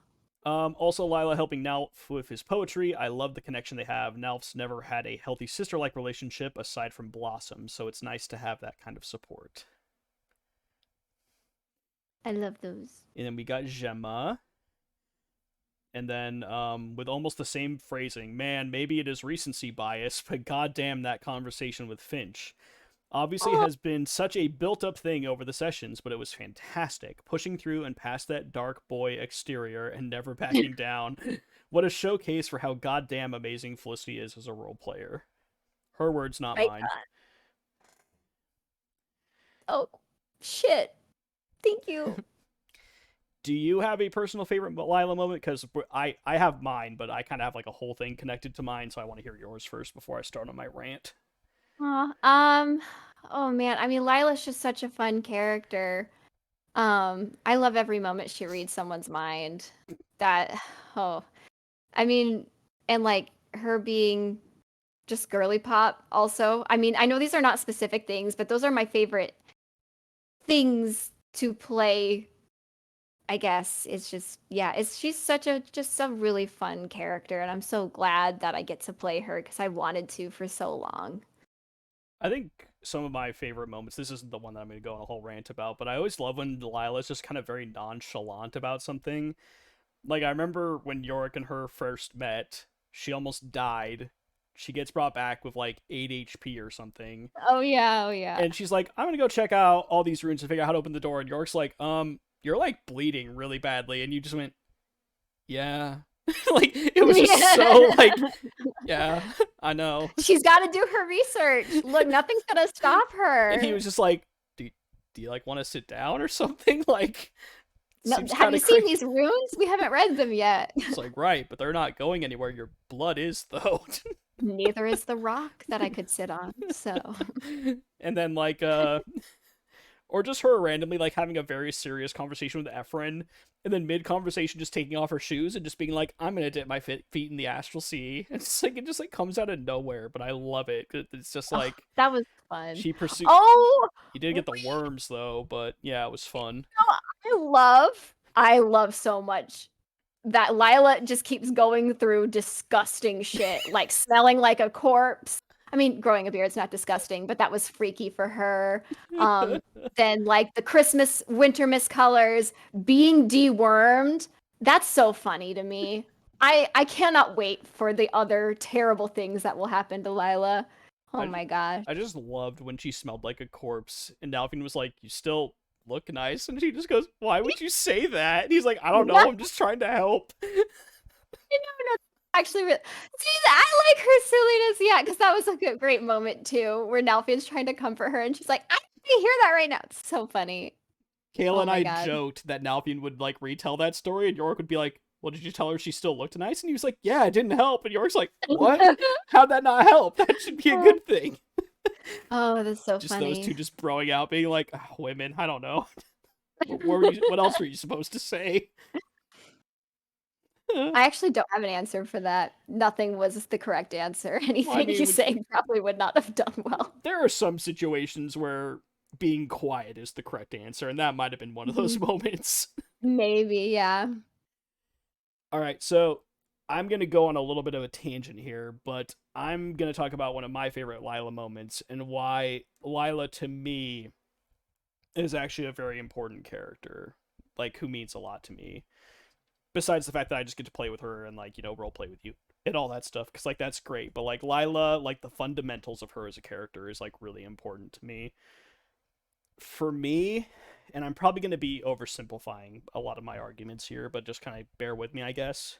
Also, Lilah helping Nalf with his poetry. I love the connection they have. Nalf's never had a healthy sister like relationship aside from Blossom, so it's nice to have that kind of support. I love those. And then we got Gemma. And then with almost the same phrasing, man, maybe it is recency bias, but goddamn that conversation with Finch. Obviously, it Oh, has been such a built up thing over the sessions, but it was fantastic. Pushing through and past that dark boy exterior and never backing down. What a showcase for how goddamn amazing Felicity is as a role player. Her words, not my mine. God. Oh, shit. Thank you. Do you have a personal favorite Lila moment? Because I have mine, but I kind of have like a whole thing connected to mine, so I want to hear yours first before I start on my rant. Aw, oh man, I mean, Lila's just such a fun character. I love every moment she reads someone's mind. That, oh, I mean, and like her being just girly pop also. I mean, I know these are not specific things, but those are my favorite things to play. I guess it's just, yeah, it's she's such a just a really fun character, and I'm so glad that I get to play her because I wanted to for so long. I think some of my favorite moments. This isn't the one that I'm going to go on a whole rant about, but I always love when Delilah's just kind of very nonchalant about something. Like I remember when Yorick and her first met, she almost died. She gets brought back with like 8 HP or something. Oh yeah, oh yeah. And she's like, I'm gonna go check out all these runes and figure out how to open the door. And Yorick's like, you're like bleeding really badly. And you just went, yeah. Like, it was just so like, yeah, I know. She's got to do her research. Look, nothing's gonna stop And he her. was just like, do you like want to sit down or something? Like, No, seems have kind you of seen crazy. these runes? We haven't read them yet. It's like, right, but they're not going anywhere. Your blood is, though. Neither is the rock that I could sit on. So, And then, like, or just her randomly, like, having a very serious conversation with Ephron, and then mid conversation just taking off her shoes and just being like, I'm gonna dip my feet in the astral sea. It's like, it just, like, comes out of nowhere, but I love it. It's just oh, like, that was fun. she pursued. Oh, You did get the worms, though, but yeah, it was fun. I love so much that Lila just keeps going through disgusting shit, like smelling like a corpse. I mean, growing a beard's not disgusting, but that was freaky for her. Um, then like the Christmas winter miscolors, being dewormed. That's so funny to me. I cannot wait for the other terrible things that will happen to Lila. Oh I my gosh. I just loved when she smelled like a corpse, and Alvin was like, "You still look nice," and she just goes, "Why would you say that?" And he's like, "I don't know. I'm just trying to help." No, actually, see, I like her silliness, yeah, because that was a great moment too, where Nalfian's trying to comfort her, and she's like, "I can hear that right now." It's so funny. Kayla Oh and my I god. joked that Nalfian would like retell that story, and York would be like, "Well, did you tell her she still looked nice?" And he was like, "Yeah, it didn't help." And York's like, "What? How'd that not help? That should be a good thing." Oh, that's so Just those two funny. just broing out, being like, "Ah, women. I don't know. What were you? What else were you supposed to say?" Well, I actually don't have an answer for that. Nothing was the correct answer. I Anything you mean, say probably would not have done well. there are some situations where being quiet is the correct answer, and that might have been one of those Mhm. moments. Maybe, yeah. All right, so I'm going to go on a little bit of a tangent here, but I'm going to talk about one of my favorite Lilah moments and why Lilah, to me, is actually a very important character, like, who means a lot to me. Besides the fact that I just get to play with her and, like, role play with you and all that stuff, because, like, that's great. But, like, Lilah, like, the fundamentals of her as a character is, like, really important to me. For me, and I'm probably going to be oversimplifying a lot of my arguments here, but just kind of bear with me, I guess.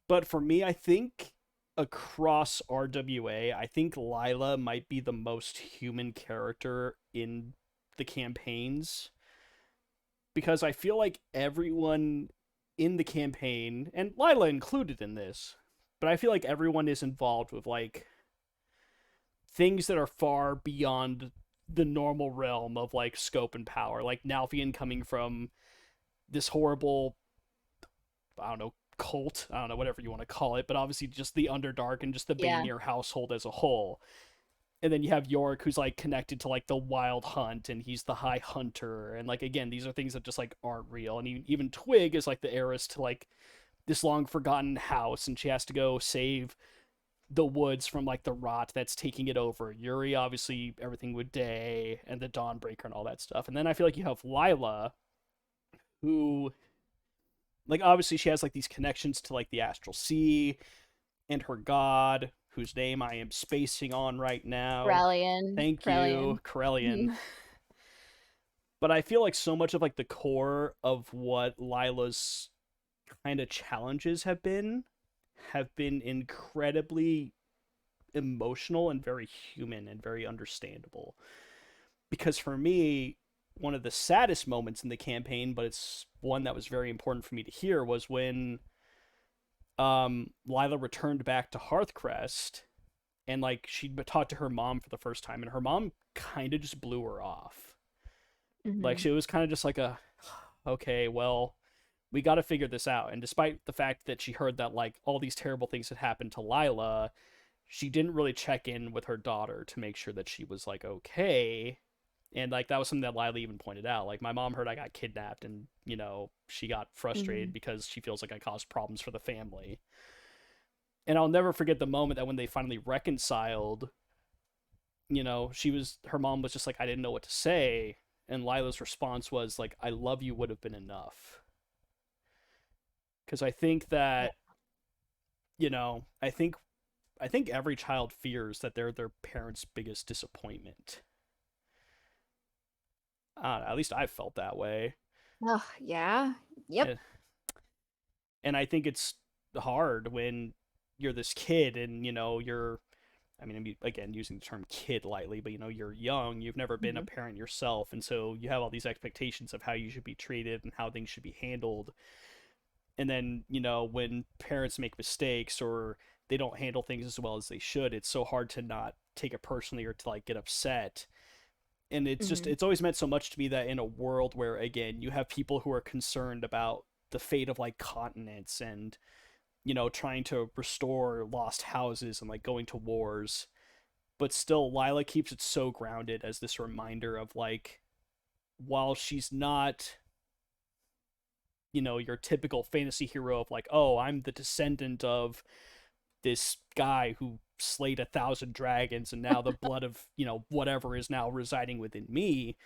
But for me, I think across RWA, I think Lilah might be the most human character in the campaigns because I feel like everyone in the campaign, and Lilah included in this, but I feel like everyone is involved with like things that are far beyond the normal realm of like scope and power. Like Nalfian coming from this horrible, I don't know, cult, I don't know, whatever you want to call it, but obviously just the Underdark and just the Yeah. Bannier household as a whole. And then you have Yorick, who's like connected to like the Wild Hunt, and he's the High Hunter, and like again, these are things that just like aren't real. And even Twig is like the heiress to like this long forgotten house, and she has to go save the woods from like the rot that's taking it over. Yuri, obviously, everything with Day and the Dawnbreaker and all that stuff. And then I feel like you have Lilah, who like obviously she has like these connections to like the astral sea and her god, whose name I am spacing on right now. Corellian. Thank you, Corellian. Corellian. Mhm. But I feel like so much of like the core of what Lilah's kind of challenges have been incredibly emotional and very human and very understandable. Because for me, one of the saddest moments in the campaign, but it's one that was very important for me to hear, was when Lilah returned back to Hearthcrest and like she'd talked to her mom for the first time, and her mom kind of just blew her off. Like Mhm. she was kind of just like a, okay, well, we got to figure this out. And despite the fact that she heard that like all these terrible things had happened to Lilah, she didn't really check in with her daughter to make sure that she was like okay. And like that was something that Lilah even pointed out. Like my mom heard I got kidnapped, and she got frustrated Mhm. because she feels like I caused problems for the family. And I'll never forget the moment that when they finally reconciled, her mom was just like, I didn't know what to say. And Lilah's response was like, I love you would have been enough. Because I think Yeah. that, I think every child fears that they're their parents' biggest disappointment. I don't know, at least I've felt that way. Oh, yeah. Yep. And, and I think it's hard when you're this kid and, I'm again using the term kid lightly, but you're young, you've never been a Mhm. parent yourself, and so you have all these expectations of how you should be treated and how things should be handled. And then, when parents make mistakes or they don't handle things as well as they should, it's so hard to not take it personally or to like get upset. And Mhm. it's always meant so much to me that in a world where again, you have people who are concerned about the fate of like continents and trying to restore lost houses and like going to wars, but still Lilah keeps it so grounded as this reminder of like, while she's not your typical fantasy hero of like, oh, I'm the descendant of this guy who slayed 1,000 dragons and now the blood of whatever is now residing within me.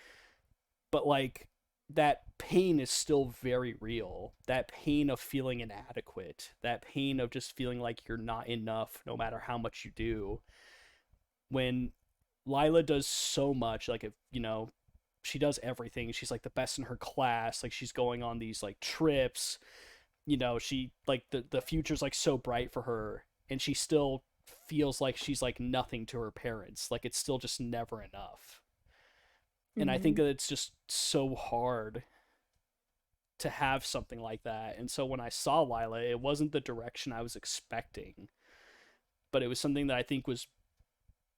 But like, that pain is still very real. That pain of feeling inadequate, that pain of just feeling like you're not enough no matter how much you do. When Lilah does so much, like, if she does everything, she's like the best in her class, like she's going on these like trips, she like the future's like so bright for her, and she still feels like she's like nothing to her parents, like it's still just never enough. And I think Mhm. that it's just so hard to have something like that. And so when I saw Lilah, it wasn't the direction I was expecting, but it was something that I think was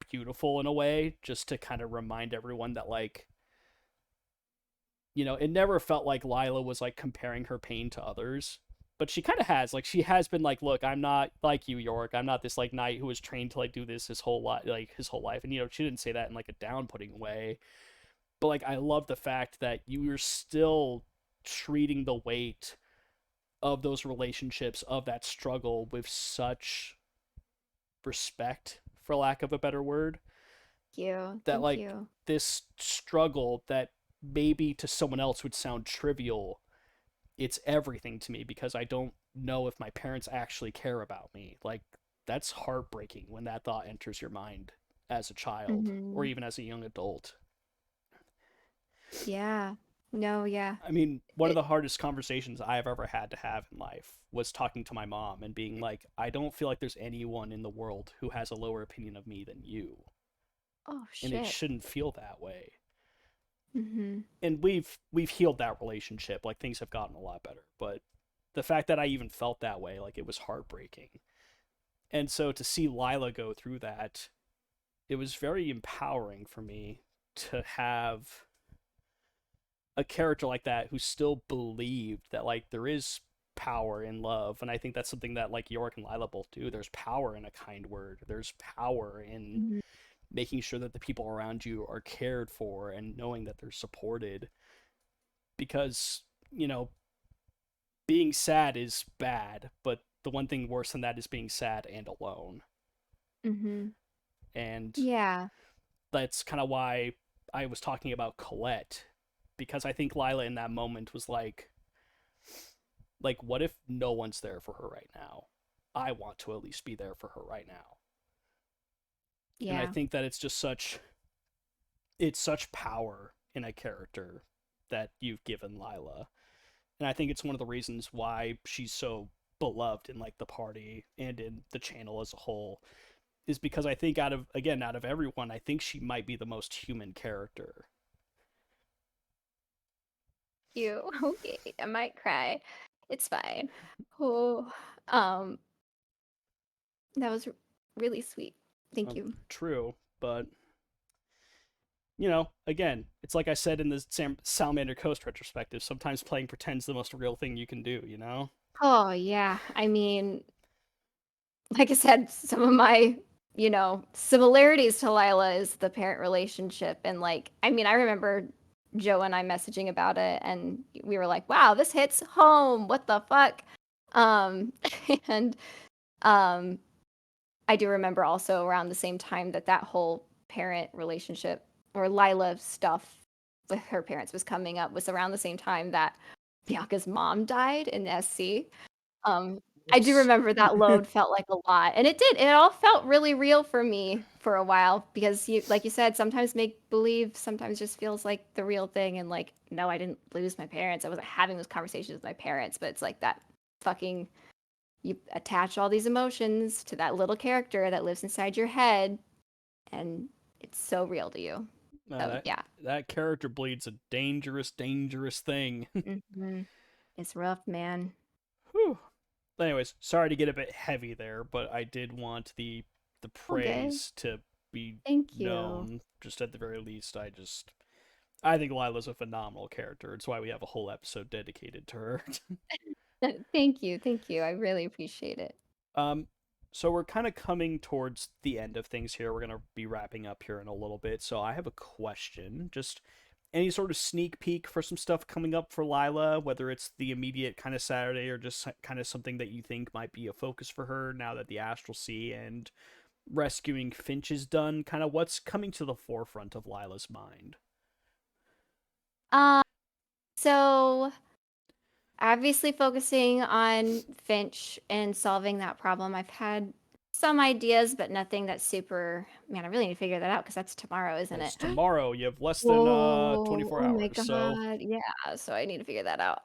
beautiful in a way, just to kind of remind everyone that like, it never felt like Lilah was like comparing her pain to others. But she kind of has, like, she has been like, look, I'm not like you, York. I'm not this like knight who was trained to like do this his whole life, like his whole life. And she didn't say that in like a down putting way. But like, I love the fact that you were still treating the weight of those relationships, of that struggle, with such respect, for lack of a better word. Thank you. That Thank like, you. this struggle that maybe to someone else would sound trivial, it's everything to me because I don't know if my parents actually care about me. Like, that's heartbreaking when that thought enters your mind as a child or Mhm. even as a young adult. Yeah. No, yeah. I mean, one of It the hardest conversations I've ever had to have in life was talking to my mom and being like, I don't feel like there's anyone in the world who has a lower opinion of me than you. Oh, And it shit. shouldn't feel that way. Mhm. And we've healed that relationship. Like, things have gotten a lot better. But the fact that I even felt that way, like, it was heartbreaking. And so to see Lilah go through that, it was very empowering for me to have a character like that who still believed that like there is power in love. And I think that's something that like Yorick and Lilah both do. There's power in a kind word. There's power in Mhm. making sure that the people around you are cared for and knowing that they're supported. Because, you know, being sad is bad, but the one thing worse than that is being sad and alone. Mhm. And Yeah. that's kind of why I was talking about Colette, because I think Lilah in that moment was like, what if no one's there for her right now? I want to at least be there for her right now. And I Yeah. think that it's such power in a character that you've given Lilah. And I think it's one of the reasons why she's so beloved in like the party and in the channel as a whole, is because I think out of everyone, I think she might be the most human character. you. Okay, I might cry. It's fine. Oh, um, that was really sweet. Thank you. True, but you know, again, it's like I said in the Salamander Coast retrospective. Sometimes playing pretend's the most real thing you can do. You know. Oh, yeah. I mean, like I said, some of my, similarities to Lilah is the parent relationship. And like, I mean, I remember Joe and I messaging about it and we were like, wow, this hits home. What the fuck? Um, and um, I do remember also around the same time that whole parent relationship or Lilah stuff with her parents was coming up was around the same time that Bianca's mom died in SC. Um, I do Whoops. remember that load felt like a lot, and it did. It all felt really real for me for a while because like you said, sometimes make believe sometimes just feels like the real thing, and like, no, I didn't lose my parents. I wasn't having those conversations with my parents, but it's like that fucking you attach all these emotions to that little character that lives inside your head, and it's so real to you. So That yeah, that character bleed's a dangerous, dangerous thing. it's rough, man. Whew. Anyways, sorry to get a bit heavy there, but I did want the All good. praise to be Thank you. known. Just at the very least, I think Lila's a phenomenal character. It's why we have a whole episode dedicated to her. Thank you. Thank you. I really appreciate it. um, so we're kind of coming towards the end of things here. We're gonna be wrapping up here in a little bit. So I have a question. Just any sort of sneak peek for some stuff coming up for Lila, whether it's the immediate kind of Saturday or just kind of something that you think might be a focus for her now that the Astral Sea and rescuing Finch is done, kind of what's coming to the forefront of Lila's mind. Um, so obviously focusing on Finch and solving that problem. I've had some ideas, but nothing that's super, man, I really need to figure that out because that's tomorrow, isn't it? It's tomorrow. You have less than Whoa, 24 oh my hours, so God. Yeah, so I need to figure that out.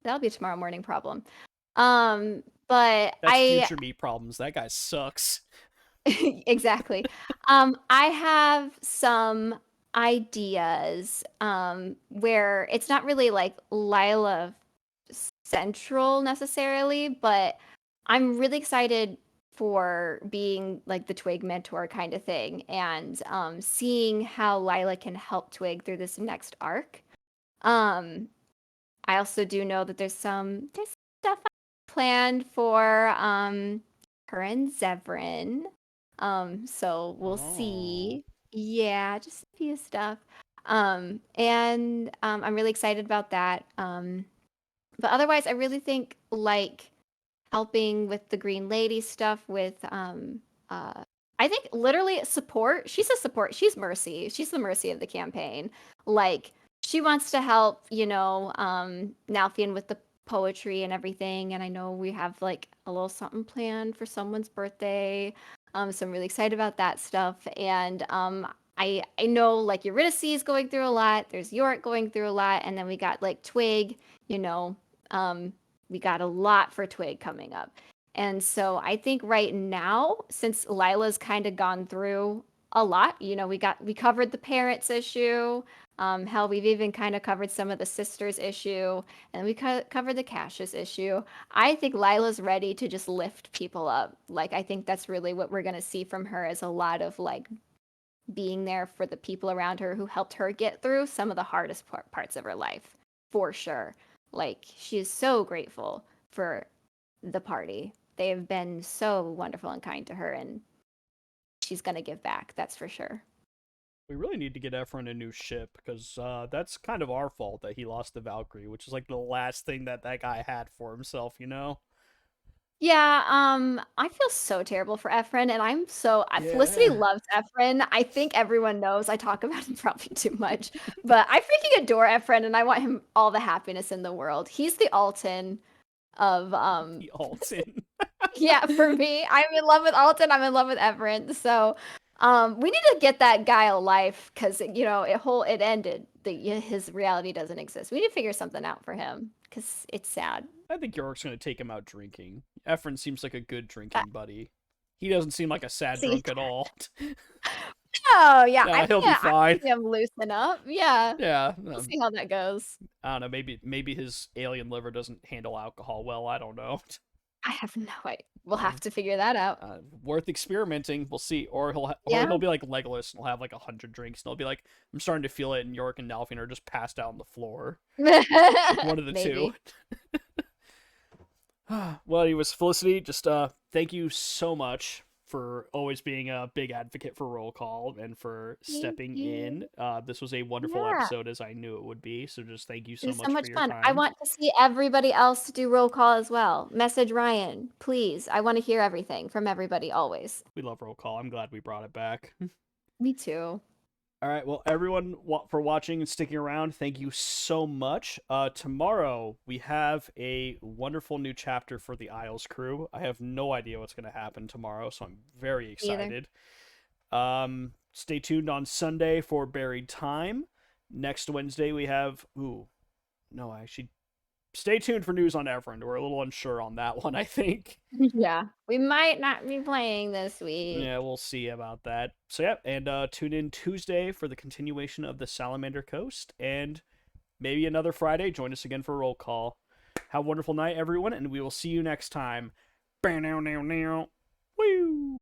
That'll be a tomorrow morning problem. But that's I future me problems. That guy sucks. exactly. I have some ideas where it's not really like Lila central necessarily, but I'm really excited for being like the Twig mentor kind of thing and seeing how Lila can help Twig through this next arc. Um, I also do know that there's stuff planned for her and Zevran. So we'll Oh, see. Yeah, just a few stuff. And I'm really excited about that. But otherwise, I really think like helping with the Green Lady stuff with uh I think literally support. She's a support. She's Mercy. She's the Mercy of the campaign. Like she wants to help, Nalfian with the poetry and everything. And I know we have like a little something planned for someone's birthday. So I'm really excited about that stuff. And I know like Eurydice is going through a lot. There's Yorick going through a lot, and then we got like Twig, you know. Um, we got a lot for Twig coming up. And so I think right now, since Lila's kind of gone through a lot, we covered the parents issue. Hell, we've even kind of covered some of the sisters issue, and we covered the Cassius issue. I think Lila's ready to just lift people up. Like I think that's really what we're gonna see from her is a lot of like being there for the people around her who helped her get through some of the hardest parts of her life, for sure. Like, she is so grateful for the party. They have been so wonderful and kind to her, and she's going to give back, that's for sure. we really need to get Ephron a new ship because that's kind of our fault that he lost the Valkyrie, which is like the last thing that that guy had for himself, you know? Yeah, I feel so terrible for Ephron, and Felicity Yeah. loves Ephron. I think everyone knows I talk about him probably too much, but I freaking adore Ephron, and I want him all the happiness in the world. He's the Alton of The Alton. yeah, for me, I'm in love with Alton. I'm in love with Everett. So, we need to get that guy a life because it ended. His reality doesn't exist. We need to figure something out for him because it's sad. I think York's going to take him out drinking. Ephron seems like a good Uh, drinking buddy. He doesn't seem like a sad See, drunk at all. Yeah, Yeah, he'll be I fine. see him loosen up. Yeah, Yeah, we'll see how that goes. I don't know. Maybe his alien liver doesn't handle alcohol well. I don't know. I have no idea. We'll Uh, have to figure that out. Worth experimenting. We'll see. Or Yeah. he'll be like Legolas and he'll have like 100 drinks and he'll be like, I'm starting to feel it. And York and Delphine are just passed out on the floor. Like one of the two. Maybe. Well, it was Felicity. Just thank you so much for always being a big advocate for roll call and for Thank stepping you. in. This was a wonderful Yeah. episode as I knew it would be. So just thank you It so was so much for much your fun. I time. want to see everybody else do roll call as well. Message Ryan, please. I want to hear everything from everybody always. We love roll call. I'm glad we brought it back. Me too. All right, well, everyone for watching and sticking around, thank you so much. Tomorrow we have a wonderful new chapter for the Isles crew. I have no idea what's going to happen tomorrow, so I'm very Either. excited. Stay tuned on Sunday for Buried Time. Next Wednesday we have no, actually, stay tuned for news on Evrand. We're a little unsure on that one, I think. Yeah. We might not be playing this week. Yeah, we'll see about that. So yeah, and tune in Tuesday for the continuation of the Salamander Coast, and maybe another Friday. Join us again for roll call. Have a wonderful night, everyone, and we will see you next time. Woo!